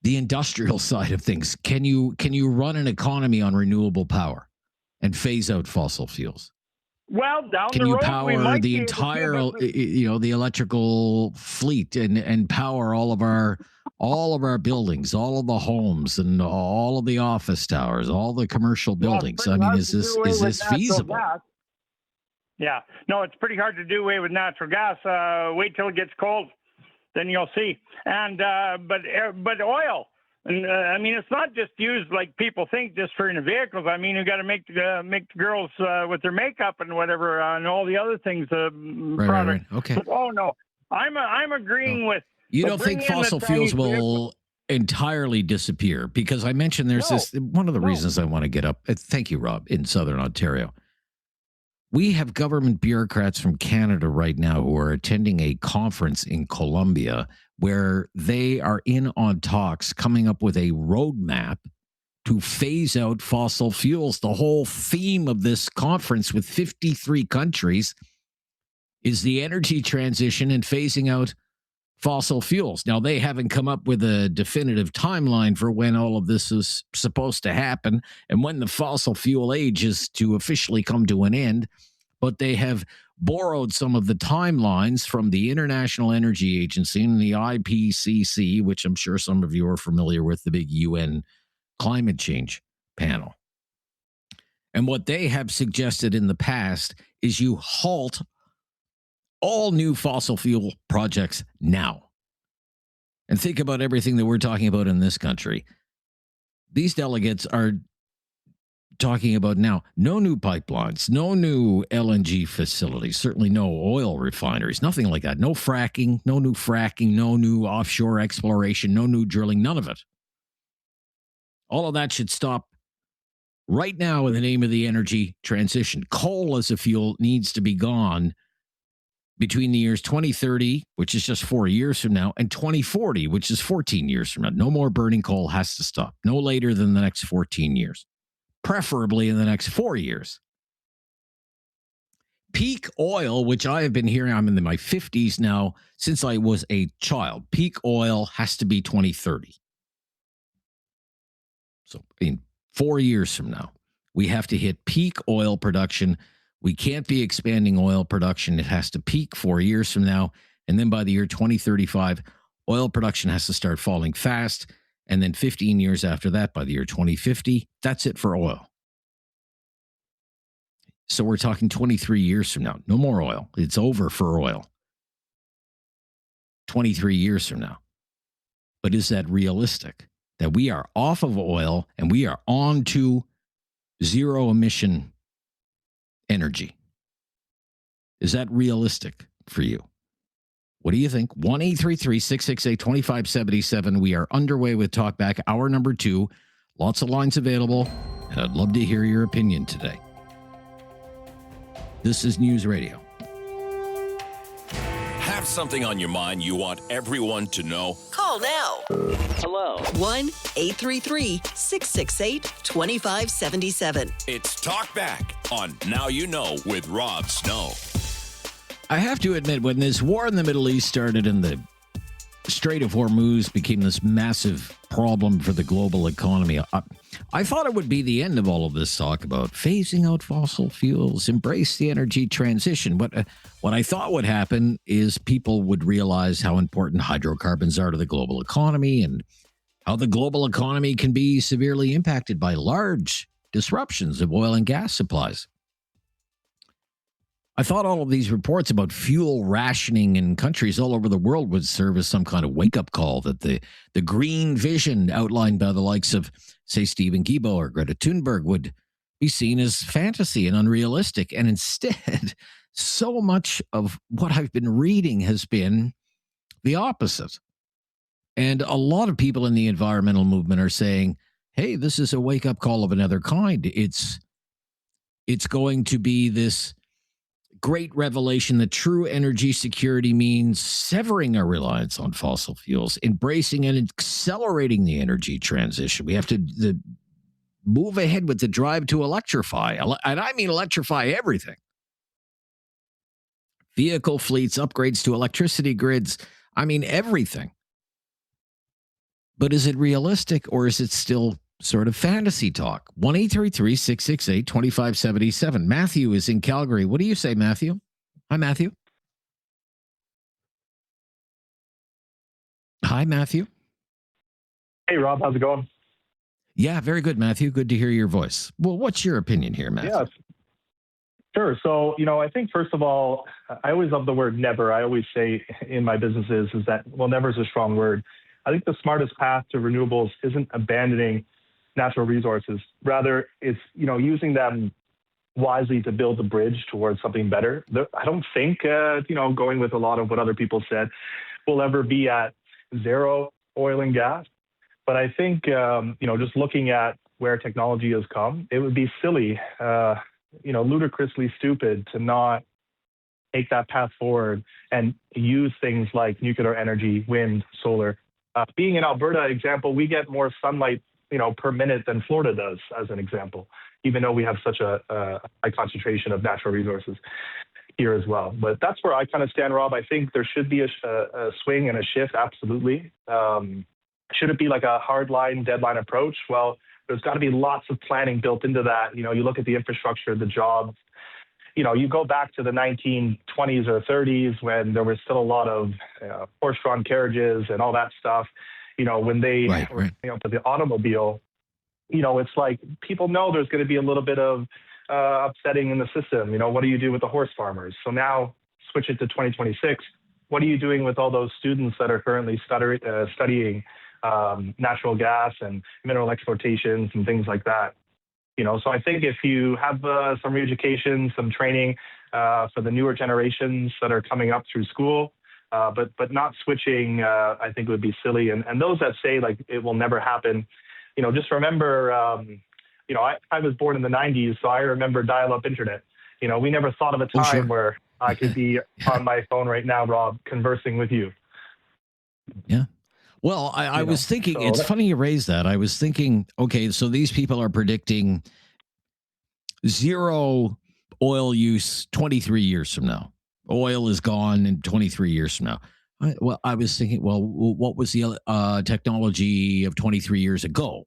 the industrial side of things. Can you run an economy on renewable power and phase out fossil fuels? Well, down Can the you road, power we might the be entire, able to, the electrical fleet and power all of our buildings, all of the homes and all of the office towers, all the commercial buildings? I mean, is this feasible? Gas. Yeah, no, it's pretty hard to do away with natural gas. Wait till it gets cold, then you'll see. And but oil. And I mean, it's not just used like people think, just for in the vehicles. I mean, you got to make the girls with their makeup and whatever, and all the other things. Right. Okay. But, oh no, I'm agreeing with. You don't think fossil fuels will entirely disappear? Because I mentioned there's one of the reasons I want to get up. Thank you, Rob, in Southern Ontario. We have government bureaucrats from Canada right now who are attending a conference in Colombia where they are in on talks coming up with a roadmap to phase out fossil fuels. The whole theme of this conference with 53 countries is the energy transition and phasing out fossil fuels. Now, they haven't come up with a definitive timeline for when all of this is supposed to happen and when the fossil fuel age is to officially come to an end, but they have borrowed some of the timelines from the International Energy Agency and the IPCC, which I'm sure some of you are familiar with, the big UN climate change panel. And what they have suggested in the past is you halt all new fossil fuel projects now. And think about everything that we're talking about in this country. These delegates are talking about now no new pipelines, no new LNG facilities, certainly no oil refineries, nothing like that. No fracking, no new offshore exploration, no new drilling, none of it. All of that should stop right now in the name of the energy transition. Coal as a fuel needs to be gone between the years 2030, which is just 4 years from now, and 2040, which is 14 years from now. No more burning coal, has to stop. No later than the next 14 years. Preferably in the next 4 years. peak oil, which I have been hearing, I'm in my 50s now, since I was a child, peak oil has to be 2030. So in 4 years from now, we have to hit peak oil production. We can't be expanding oil production. It has to peak 4 years from now. And then by the year 2035, oil production has to start falling fast. And then 15 years after that, by the year 2050, that's it for oil. So we're talking 23 years from now. No more oil. It's over for oil. 23 years from now. But is that realistic? That we are off of oil and we are on to zero emission energy? Is that realistic for you? What do you think? 1-833-668-2577. We are underway with Talkback, hour number 2. Lots of lines available, and I'd love to hear your opinion today. This is News Radio. Have something on your mind you want everyone to know? Call now. Hello. 1-833-668-2577. It's Talkback on Now You Know with Rob Snow. I have to admit, when this war in the Middle East started and the Strait of Hormuz became this massive problem for the global economy, I thought it would be the end of all of this talk about phasing out fossil fuels, embrace the energy transition. But what I thought would happen is people would realize how important hydrocarbons are to the global economy and how the global economy can be severely impacted by large disruptions of oil and gas supplies. I thought all of these reports about fuel rationing in countries all over the world would serve as some kind of wake-up call, that the green vision outlined by the likes of, say, Stephen Guilbeault or Greta Thunberg would be seen as fantasy and unrealistic. And instead, so much of what I've been reading has been the opposite. And a lot of people in the environmental movement are saying, hey, this is a wake-up call of another kind. It's going to be this great revelation that true energy security means severing our reliance on fossil fuels, embracing and accelerating the energy transition. We have to move ahead with the drive to electrify, and I mean electrify everything. Vehicle fleets, upgrades to electricity grids, I mean everything. But is it realistic, or is it still sort of fantasy talk? 1-833-668-2577. Matthew is in Calgary. What do you say, Matthew? Hi, Matthew. Hi, Matthew. Hey, Rob. How's it going? Yeah, very good, Matthew. Good to hear your voice. Well, what's your opinion here, Matthew? Yeah, sure. So, I think, first of all, I always love the word never. I always say in my businesses is that, well, never is a strong word. I think the smartest path to renewables isn't abandoning natural resources. Rather, it's, using them wisely to build a bridge towards something better. I don't think, going with a lot of what other people said, we'll ever be at zero oil and gas. But I think, just looking at where technology has come, it would be silly, ludicrously stupid to not take that path forward and use things like nuclear energy, wind, solar. Being in Alberta, example, we get more sunlight per minute than Florida does, as an example, even though we have such a high concentration of natural resources here as well. But that's where I kind of stand, Rob. I think there should be a swing and a shift, absolutely. Should it be like a hardline, deadline approach? Well, there's got to be lots of planning built into that. You look at the infrastructure, the jobs. You go back to the 1920s or 30s when there was still a lot of horse-drawn carriages and all that stuff. When they for the automobile, it's like people know there's going to be a little bit of upsetting in the system. What do you do with the horse farmers? So now switch it to 2026. What are you doing with all those students that are currently studying natural gas and mineral exploitations and things like that? So I think if you have some re-education, some training for the newer generations that are coming up through school, but not switching, I think would be silly. And those that say like it will never happen, just remember, I was born in the 90s, so I remember dial-up internet. We never thought of a time where I could be on my phone right now, Rob, conversing with you. Yeah. Well, I was thinking, so it's funny you raised that. I was thinking, okay, so these people are predicting zero oil use 23 years from now. Oil is gone in 23 years from now. I was thinking, well, what was the technology of 23 years ago?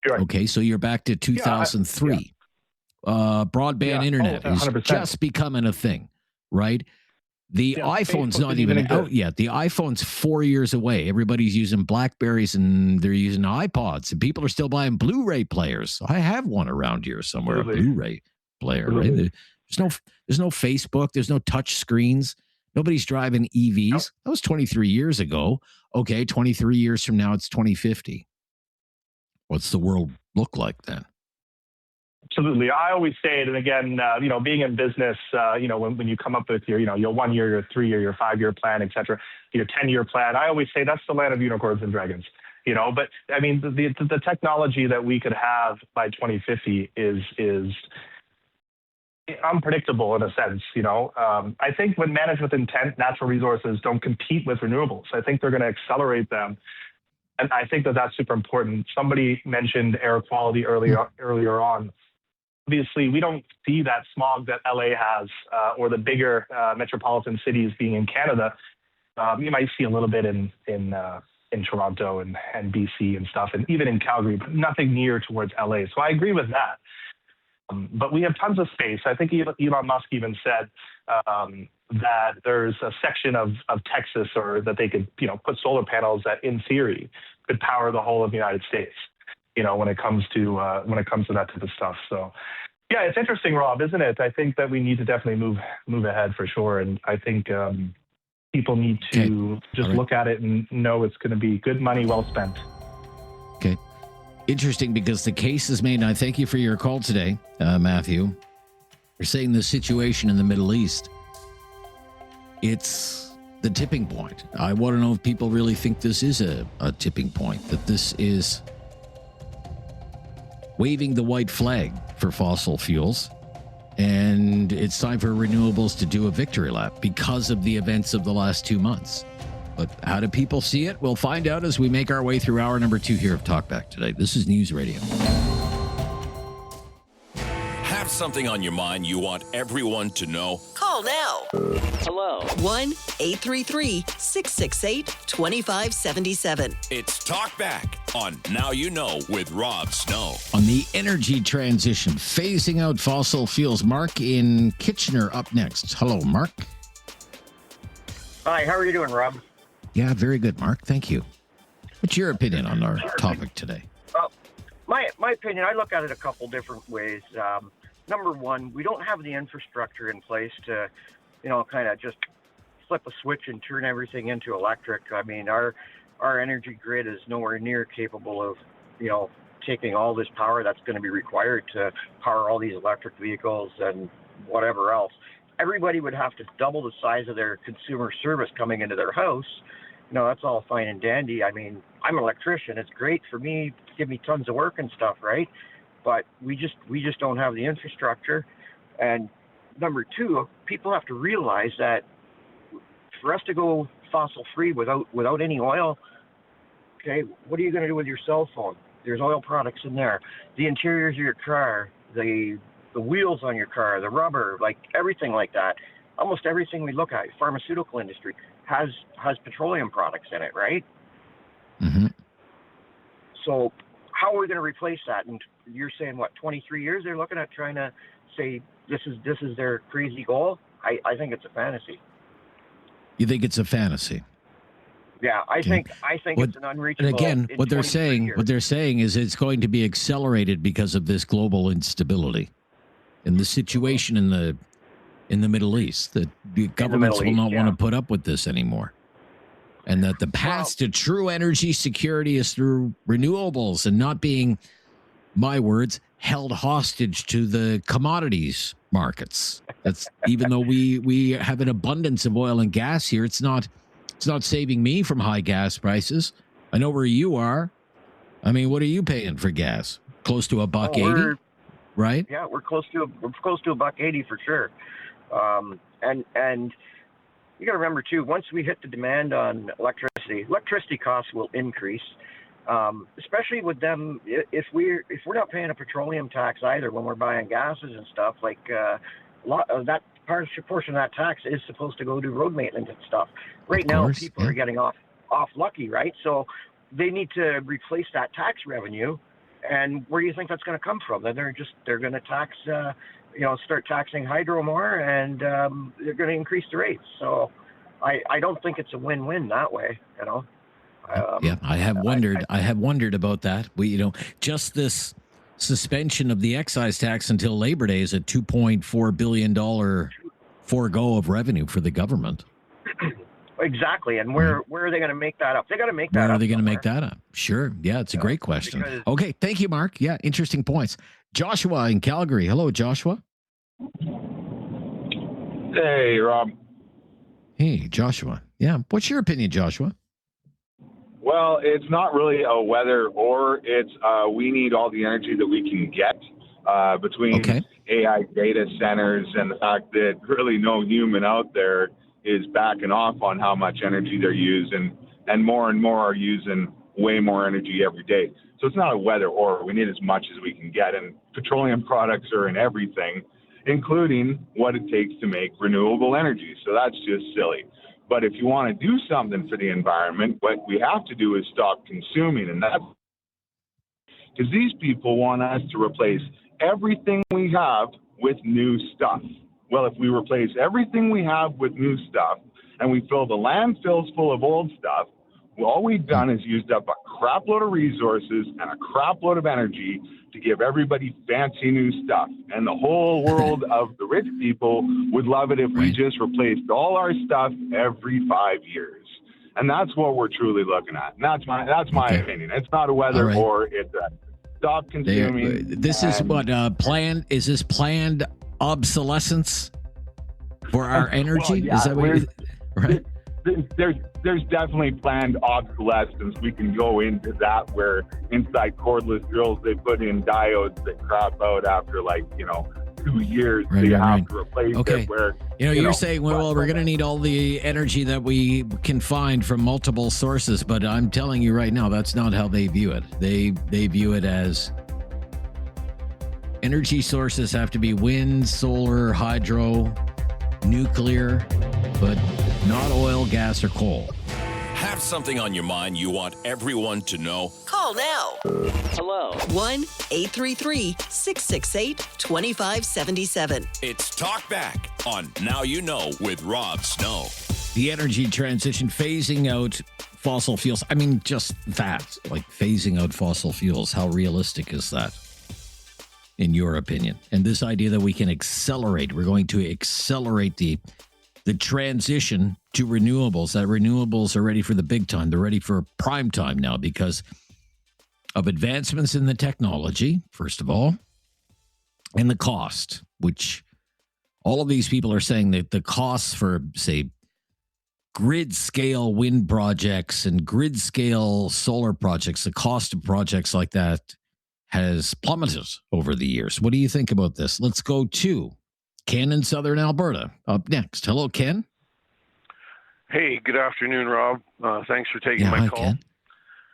Sure. Okay, so you're back to 2003. Broadband internet is 100%. just becoming a thing, right? The iPhone's Facebook not didn't even even out exist. yet. The iPhone's 4 years away. Everybody's using Blackberries and they're using iPods, and people are still buying Blu-ray players. I have one around here somewhere, Absolutely. a Blu-ray player, right? Absolutely. There's no Facebook, there's no touch screens. Nobody's driving EVs. Nope. That was 23 years ago. Okay, 23 years from now, it's 2050. What's the world look like then? Absolutely. I always say it, and again, being in business, when you come up with your 1 year, your 3 year, your 5 year plan, et cetera, your 10-year plan, I always say that's the land of unicorns and dragons. But I mean, the technology that we could have by 2050 is unpredictable in a sense. I think when managed with intent, natural resources don't compete with renewables. I think they're going to accelerate them. And I think that that's super important. Somebody mentioned air quality earlier on. Obviously, we don't see that smog that LA has or the bigger metropolitan cities being in Canada. You might see a little bit in Toronto and BC and stuff, and even in Calgary, but nothing near towards LA. So I agree with that. But we have tons of space. I think Elon Musk even said that there's a section of Texas, or that they could put solar panels that in theory could power the whole of the United States. When it comes to that type of stuff. So, yeah, it's interesting, Rob, isn't it? I think that we need to definitely move ahead for sure, and I think people need to just look at it and know it's going to be good money well spent. Okay, interesting, because the case is made, and I thank you for your call today, Matthew. You're saying the situation in the Middle East, it's the tipping point. I want to know if people really think this is a tipping point, that this is waving the white flag for fossil fuels, and it's time for renewables to do a victory lap because of the events of the last 2 months. But how do people see it? We'll find out as we make our way through hour number 2 here of Talkback today. This is News Radio. Have something on your mind you want everyone to know? Call now. Hello. 1-833-668-2577. It's Talkback on Now You Know with Rob Snow. On the energy transition, phasing out fossil fuels. Mark in Kitchener up next. Hello, Mark. Hi, how are you doing, Rob? Yeah, very good, Mark. Thank you. What's your opinion on our topic today? My opinion, I look at it a couple different ways. Number one, we don't have the infrastructure in place to, kind of just flip a switch and turn everything into electric. I mean, our energy grid is nowhere near capable of, taking all this power that's going to be required to power all these electric vehicles and whatever else. Everybody would have to double the size of their consumer service coming into their house. That's all fine and dandy. I mean, I'm an electrician. It's great for me, give me tons of work and stuff, right? But we just don't have the infrastructure. And number two, people have to realize that for us to go fossil free without any oil, okay, what are you going to do with your cell phone? There's oil products in there. The interiors of your car, the wheels on your car, the rubber, like everything like that. Almost everything we look at, pharmaceutical industry, has petroleum products in it, right? Mm-hmm. So how are we going to replace that? And you're saying, 23 years they're looking at trying to say this is their crazy goal? I think it's a fantasy. You think it's a fantasy? Yeah, I think it's an unreachable. And again, in what they're 23 years. saying is it's going to be accelerated because of this global instability and the situation in the Middle East. That the governments will not want to put up with this anymore, and that the path to true energy security is through renewables and not being, my words, held hostage to the commodities markets. That's even though we have an abundance of oil and gas here, it's not saving me from high gas prices. I know where you are. I mean, what are you paying for gas? Close to $1.80, right? Yeah, we're close to $1.80 for sure. And you got to remember too, once we hit the demand on electricity costs will increase. Especially with them, if we're not paying a petroleum tax either when we're buying gases and stuff, like that portion of that tax is supposed to go to road maintenance and stuff. Right now, people are getting off lucky, right? So they need to replace that tax revenue. And where do you think that's going to come from? Then they're going to tax, start taxing hydro more, and they're going to increase the rates. So I don't think it's a win-win that way, I have wondered about that. Just this suspension of the excise tax until Labor Day is a $2.4 billion forego of revenue for the government. Exactly. And where are they going to make that up? They got to make that up. Where are they going to make that up? Sure. Yeah, it's a great question. Okay. Thank you, Mark. Yeah, interesting points. Joshua in Calgary. Hello, Joshua. Hey, Rob. Hey, Joshua. Yeah. What's your opinion, Joshua? Well, it's not really a whether or, it's we need all the energy that we can get between AI data centers and the fact that really no human out there is backing off on how much energy they're using, and more are using way more energy every day. So it's not a whether or, we need as much as we can get, and petroleum products are in everything, including what it takes to make renewable energy. So that's just silly. But if you want to do something for the environment, what we have to do is stop consuming, and that's because these people want us to replace everything we have with new stuff. Well, if we replace everything we have with new stuff and we fill the landfills full of old stuff, all we've done is used up a crap load of resources and a crap load of energy to give everybody fancy new stuff. And the whole world of the rich people would love it if we just replaced all our stuff every 5 years. And that's what we're truly looking at. And that's my opinion. It's not a whether or, it's a stop consuming. This is what planned. Is this planned obsolescence for our energy? Well, yeah, is that what right? There's definitely planned obsolescence. We can go into that, where inside cordless drills they put in diodes that crap out after 2 years. So you have to replace it. Where you're saying, well, we're going to need all the energy that we can find from multiple sources, but I'm telling you right now, that's not how they view it. They view it as energy sources have to be wind, solar, hydro, nuclear, but not oil, gas, or coal. Have something on your mind you want everyone to know? Call now. Hello. 1-833-668-2577. It's Talkback on Now You Know with Rob Snow. The energy transition, phasing out fossil fuels. I mean, just that, phasing out fossil fuels. How realistic is that, in your opinion? And this idea that we can we're going to accelerate the transition to renewables, that renewables are ready for the big time. They're ready for prime time now because of advancements in the technology, first of all, and the cost, which all of these people are saying that the costs for, say, grid scale wind projects and grid scale solar projects, the cost of projects like that has plummeted over the years. What do you think about this? Let's go to Ken in Southern Alberta up next. Hello, Ken. Hey, good afternoon, Rob. Thanks for taking my call. Ken.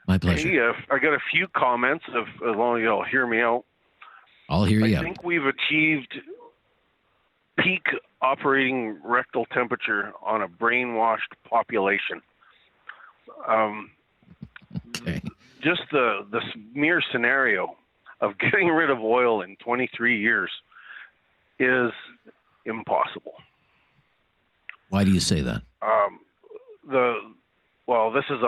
My pleasure. Hey, I got a few comments, as long as you'll hear me out. I'll hear you out. I think we've achieved peak operating rectal temperature on a brainwashed population. Just the mere scenario of getting rid of oil in 23 years is impossible. Why do you say that? This is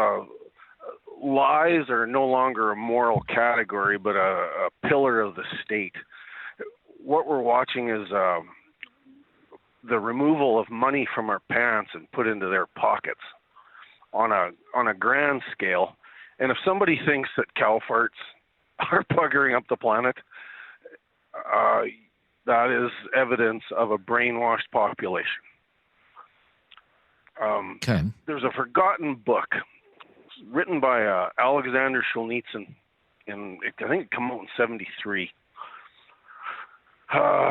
lies are no longer a moral category, but a pillar of the state. What we're watching is the removal of money from our pants and put into their pockets on a grand scale. And if somebody thinks that cow farts are buggering up the planet, that is evidence of a brainwashed population. There's a forgotten book written by Alexander Solzhenitsyn, I think it came out in 1973.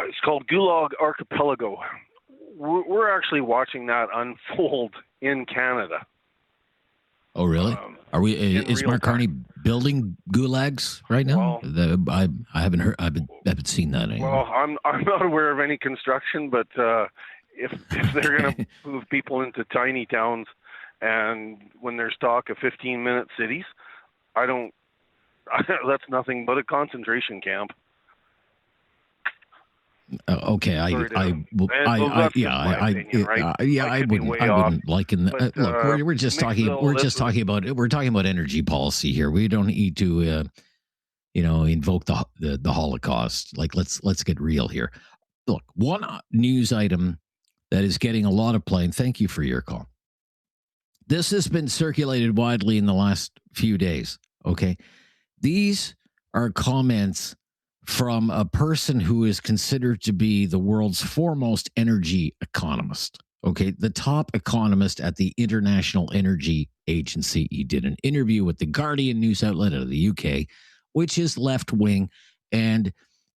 It's called Gulag Archipelago. We're actually watching that unfold in Canada. Oh, really? Are we? Is Mark Carney building gulags right now? I haven't heard. I haven't seen that anymore. Well, I'm not aware of any construction, but if they're going to move people into tiny towns, and when there's talk of 15-minute cities, that's nothing but a concentration camp. Okay, I wouldn't liken that. Look, we're just talking about energy policy here. We don't need to, invoke the Holocaust. Like, let's get real here. Look, one news item that is getting a lot of play, and thank you for your call. This has been circulated widely in the last few days. Okay, these are comments from a person who is considered to be the world's foremost energy economist. Okay, the top economist at the International Energy Agency. He did an interview with the Guardian news outlet out of the UK, which is left wing, and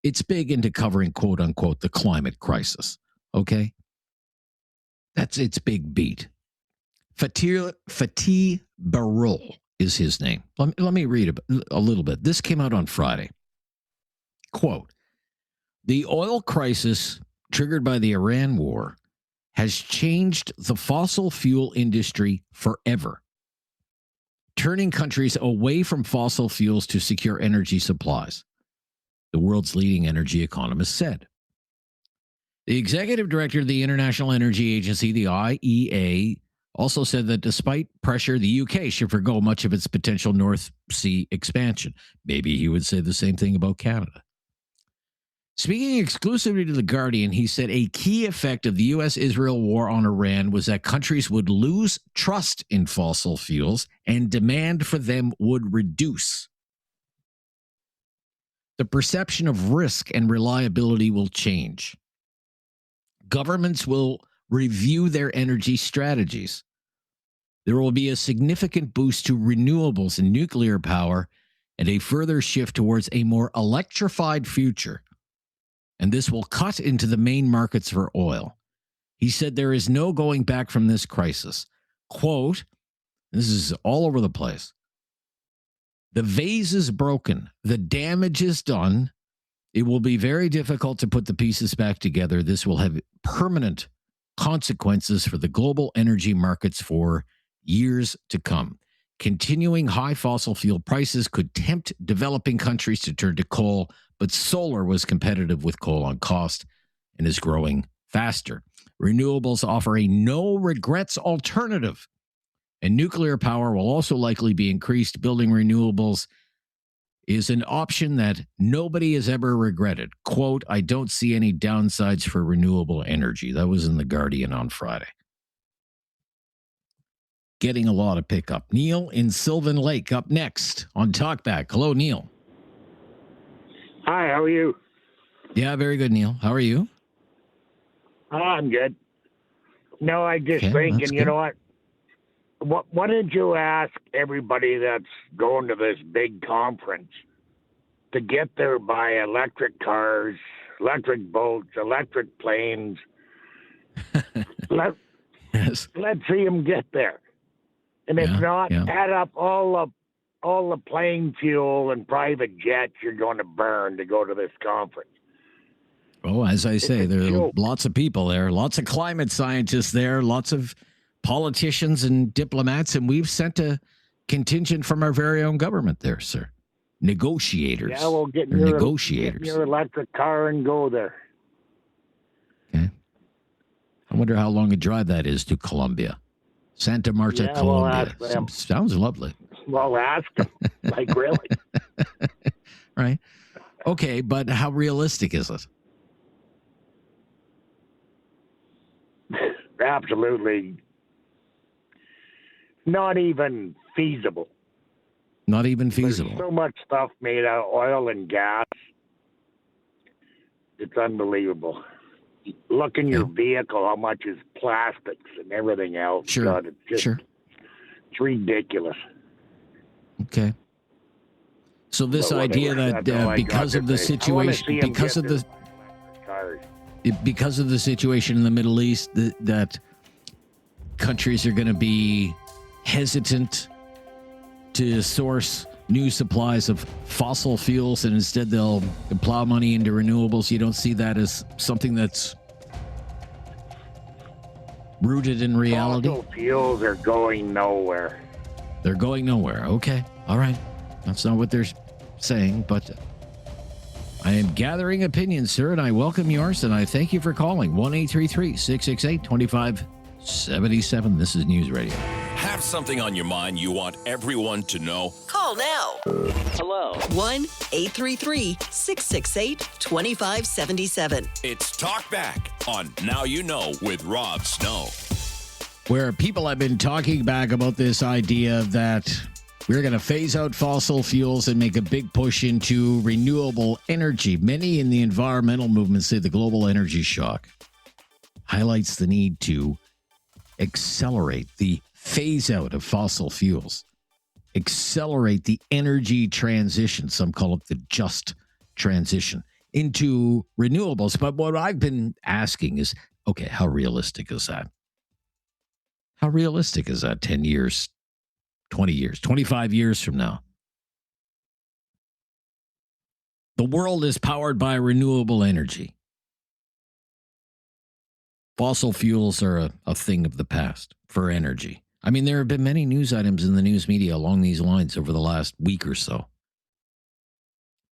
it's big into covering, quote unquote, the climate crisis. Okay, that's its big beat. Fatih Birol is his name. Let me read a little bit. This came out on Friday. Quote, the oil crisis triggered by the Iran war has changed the fossil fuel industry forever, turning countries away from fossil fuels to secure energy supplies, the world's leading energy economist said. The executive director of the International Energy Agency, the IEA, also said that despite pressure, the UK should forgo much of its potential North Sea expansion. Maybe he would say the same thing about Canada. Speaking exclusively to The Guardian, he said a key effect of the U.S.-Israel war on Iran was that countries would lose trust in fossil fuels and demand for them would reduce. The perception of risk and reliability will change. Governments will review their energy strategies. There will be a significant boost to renewables and nuclear power and a further shift towards a more electrified future. And this will cut into the main markets for oil. He said there is no going back from this crisis. Quote, this is all over the place. The vase is broken. The damage is done. It will be very difficult to put the pieces back together. This will have permanent consequences for the global energy markets for years to come. Continuing high fossil fuel prices could tempt developing countries to turn to coal, but solar was competitive with coal on cost and is growing faster. Renewables offer a no-regrets alternative, and nuclear power will also likely be increased. Building renewables is an option that nobody has ever regretted. Quote, I don't see any downsides for renewable energy. That was in The Guardian on Friday. Getting a lot of pickup. Neil in Sylvan Lake up next on Talkback. Hello, Neil. Hi, how are you? Yeah, very good, Neil. How are you? Oh, I'm good. No, I just thinking, you know what did you ask everybody that's going to this big conference to get there by electric cars, electric boats, electric planes? Let's see them get there. And if not, add up all the plane fuel and private jets you're going to burn to go to this conference. Oh, as I say, there are lots of people there, lots of climate scientists there, lots of politicians and diplomats, and we've sent a contingent from our very own government there, sir. Negotiators. Yeah, well, get your electric car and go there. Okay. I wonder how long a drive that is to Colombia. Santa Marta, Colombia. Sounds lovely. Well, ask them. Like, really? Right. Okay, but how realistic is it? Absolutely not even feasible. Not even feasible. There's so much stuff made out of oil and gas. It's unbelievable. Look in your vehicle, how much is plastics and everything else. Sure. God, it's just, it's ridiculous. Okay. So this idea that because of the situation, because of the situation in the Middle East, that countries are going to be hesitant to source new supplies of fossil fuels, and instead they'll plow money into renewables. You don't see that as something that's rooted in reality? Fossil fuels are going nowhere. They're going nowhere. Okay. All right. That's not what they're saying, but I am gathering opinions, sir, and I welcome yours, and I thank you for calling. 1-833-668-2577. This is News Radio. Have something on your mind you want everyone to know? Call now. Hello. 1-833-668-2577. It's Talkback on Now You Know with Rob Snow. Where people have been talking back about this idea that we're going to phase out fossil fuels and make a big push into renewable energy. Many in the environmental movement say the global energy shock highlights the need to accelerate the phase out of fossil fuels, accelerate the energy transition. Some call it the just transition into renewables. But what I've been asking is, okay, how realistic is that? How realistic is that 10 years, 20 years, 25 years from now? The world is powered by renewable energy. Fossil fuels are a thing of the past for energy. I mean, there have been many news items in the news media along these lines over the last week or so.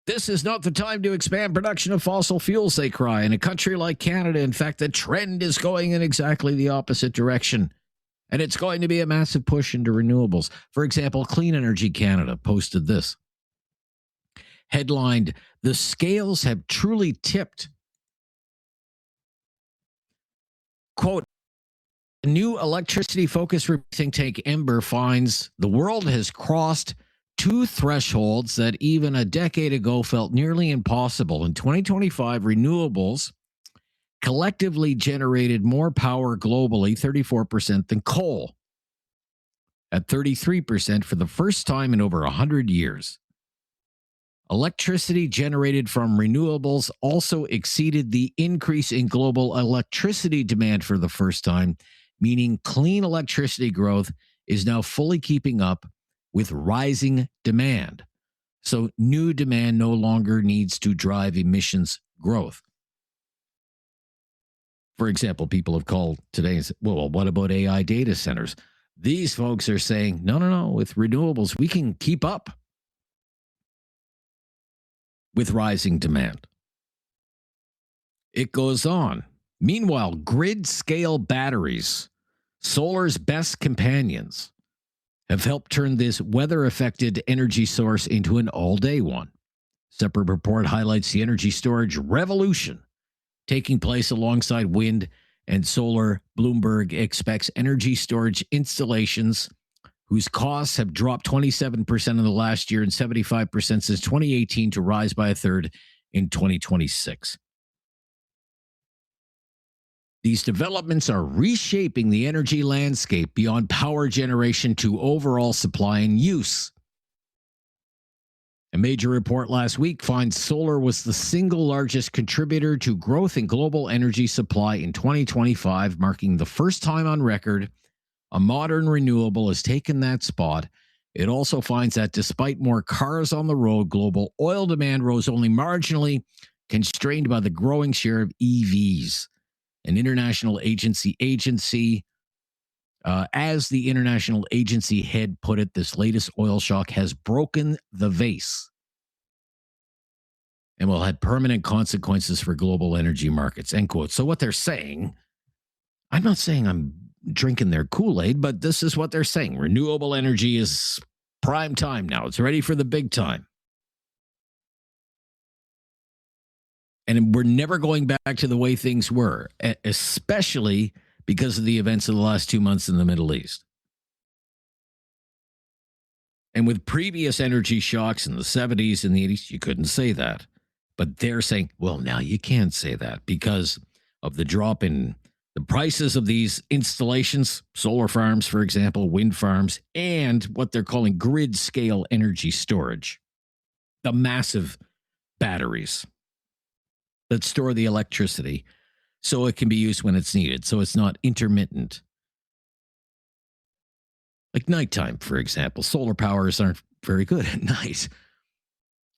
This is not the time to expand production of fossil fuels, they cry. In a country like Canada, in fact, the trend is going in exactly the opposite direction. And it's going to be a massive push into renewables. For example, Clean Energy Canada posted this. Headlined, "The scales have truly tipped." Quote, a new electricity-focused think tank Ember finds the world has crossed two thresholds that even a decade ago felt nearly impossible. In 2025, renewables collectively generated more power globally, 34%, than coal, at 33% for the first time in over 100 years. Electricity generated from renewables also exceeded the increase in global electricity demand for the first time, meaning clean electricity growth is now fully keeping up with rising demand. So new demand no longer needs to drive emissions growth. For example, people have called today and said, well, what about AI data centers? These folks are saying, no, with renewables, we can keep up with rising demand. It goes on. Meanwhile, grid-scale batteries, solar's best companions, have helped turn this weather-affected energy source into an all-day one. Separate report highlights the energy storage revolution taking place alongside wind and solar. Bloomberg expects energy storage installations whose costs have dropped 27% in the last year and 75% since 2018 to rise by a third in 2026. These developments are reshaping the energy landscape beyond power generation to overall supply and use. A major report last week finds solar was the single largest contributor to growth in global energy supply in 2025, marking the first time on record a modern renewable has taken that spot. It also finds that despite more cars on the road, global oil demand rose only marginally, constrained by the growing share of EVs. An international agency, as the international agency head put it, this latest oil shock has broken the vase and will have permanent consequences for global energy markets, end quote. So what they're saying, I'm not saying I'm drinking their Kool-Aid, but this is what they're saying. Renewable energy is prime time now. It's ready for the big time. And we're never going back to the way things were, especially because of the events of the last 2 months in the Middle East. And with previous energy shocks in the 70s and the 80s, you couldn't say that. But they're saying, well, now you can't say that because of the drop in the prices of these installations, solar farms, for example, wind farms, and what they're calling grid-scale energy storage, the massive batteries that store the electricity so it can be used when it's needed, so it's not intermittent. Like nighttime, for example. Solar powers aren't very good at night.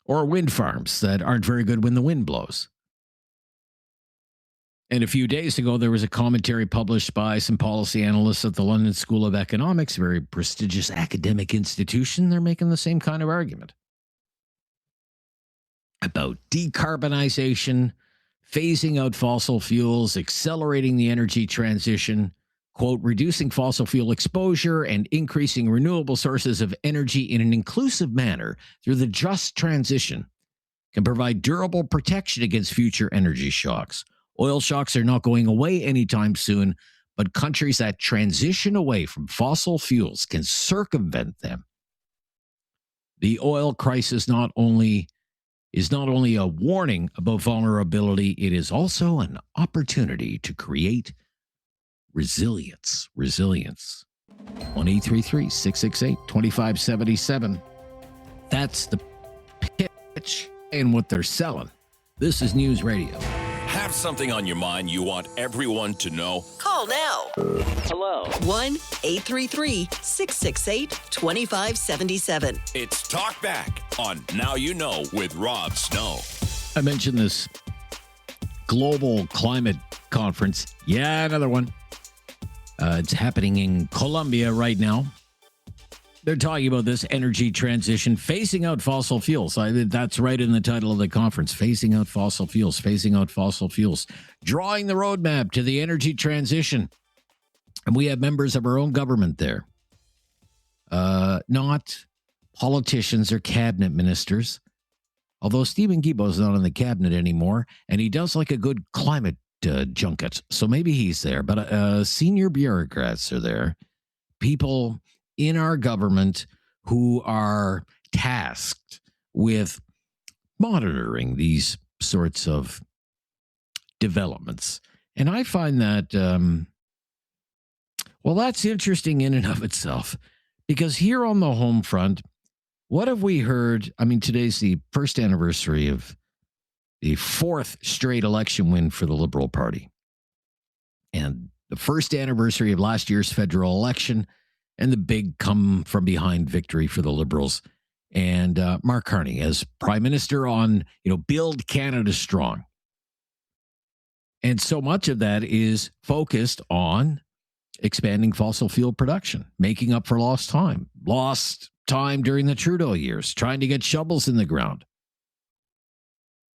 Or wind farms that aren't very good when the wind blows. And a few days ago, there was a commentary published by some policy analysts at the London School of Economics, a very prestigious academic institution. They're making the same kind of argument about decarbonization, phasing out fossil fuels, accelerating the energy transition, quote, reducing fossil fuel exposure and increasing renewable sources of energy in an inclusive manner through the just transition can provide durable protection against future energy shocks. Oil shocks are not going away anytime soon, but countries that transition away from fossil fuels can circumvent them. The oil crisis is not only a warning about vulnerability, it is also an opportunity to create resilience. 1-833-668-2577. That's the pitch and what they're selling. This is News Radio. Have something on your mind you want everyone to know? Call now. Hello. 1-833-668-2577. It's Talkback on Now You Know with Rob Snow. I mentioned this global climate conference. Yeah, another one. It's happening in Colombia right now. They're talking about this energy transition, phasing out fossil fuels. That's right in the title of the conference, phasing out fossil fuels, drawing the roadmap to the energy transition. And we have members of our own government there, not politicians or cabinet ministers, although Stephen Guilbeault's not in the cabinet anymore, and he does like a good climate junket, so maybe he's there. But senior bureaucrats are there, people in our government who are tasked with monitoring these sorts of developments. And I find that, that's interesting in and of itself, because here on the home front, what have we heard? I mean, today's the first anniversary of the fourth straight election win for the Liberal Party, and the first anniversary of last year's federal election, and the big come from behind victory for the Liberals and Mark Carney as Prime Minister on, Build Canada Strong. And so much of that is focused on expanding fossil fuel production, making up for lost time during the Trudeau years, trying to get shovels in the ground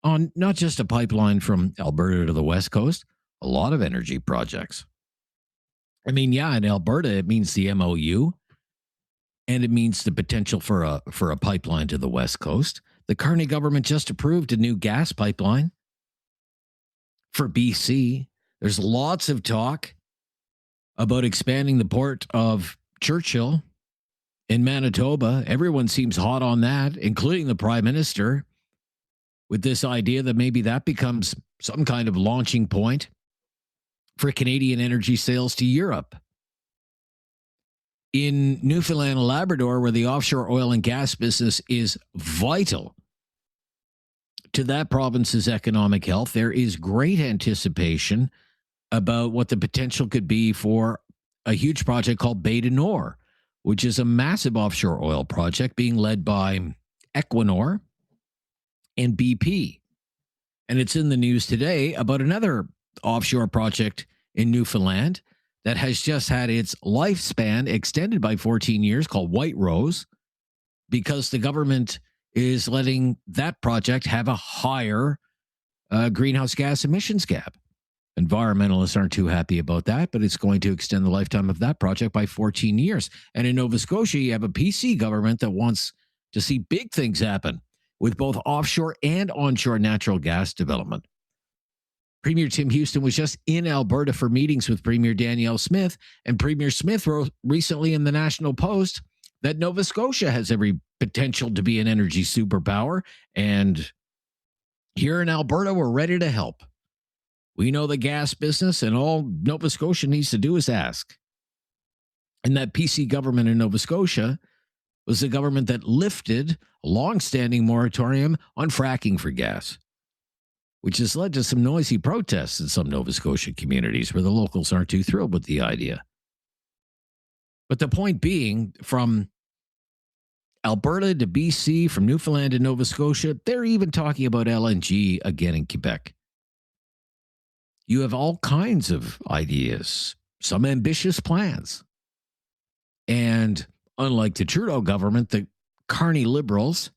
on not just a pipeline from Alberta to the West Coast, a lot of energy projects. I mean, yeah, in Alberta, it means the MOU, and it means the potential for a pipeline to the West Coast. The Carney government just approved a new gas pipeline for BC. There's lots of talk about expanding the port of Churchill in Manitoba. Everyone seems hot on that, including the Prime Minister, with this idea that maybe that becomes some kind of launching point for Canadian energy sales to Europe. In Newfoundland and Labrador, where the offshore oil and gas business is vital to that province's economic health, there is great anticipation about what the potential could be for a huge project called Bay du Nord, which is a massive offshore oil project being led by Equinor and BP. And it's in the news today about another offshore project in Newfoundland that has just had its lifespan extended by 14 years, called White Rose, because the government is letting that project have a higher greenhouse gas emissions cap. Environmentalists aren't too happy about that, but it's going to extend the lifetime of that project by 14 years. And in Nova Scotia, you have a PC government that wants to see big things happen with both offshore and onshore natural gas development. Premier Tim Houston was just in Alberta for meetings with Premier Danielle Smith, and Premier Smith wrote recently in the National Post that Nova Scotia has every potential to be an energy superpower, and here in Alberta, we're ready to help. We know the gas business, and all Nova Scotia needs to do is ask. And that PC government in Nova Scotia was the government that lifted a long-standing moratorium on fracking for gas, which has led to some noisy protests in some Nova Scotia communities where the locals aren't too thrilled with the idea. But the point being, from Alberta to BC, from Newfoundland to Nova Scotia, they're even talking about LNG again in Quebec. You have all kinds of ideas, some ambitious plans. And unlike the Trudeau government, the Carney Liberals,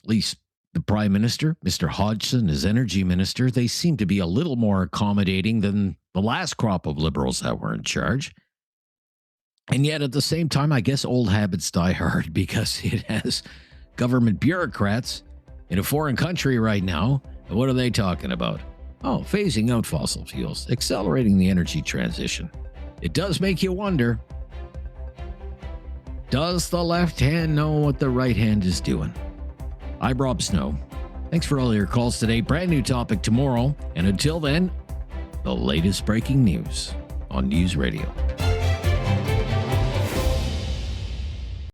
at least the Prime Minister, Mr. Hodgson, his energy minister, they seem to be a little more accommodating than the last crop of Liberals that were in charge. And yet at the same time, I guess old habits die hard, because it has government bureaucrats in a foreign country right now. And what are they talking about? Oh, phasing out fossil fuels, accelerating the energy transition. It does make you wonder, does the left hand know what the right hand is doing? I'm Rob Snow. Thanks for all your calls today. Brand new topic tomorrow. And until then, the latest breaking news on News Radio.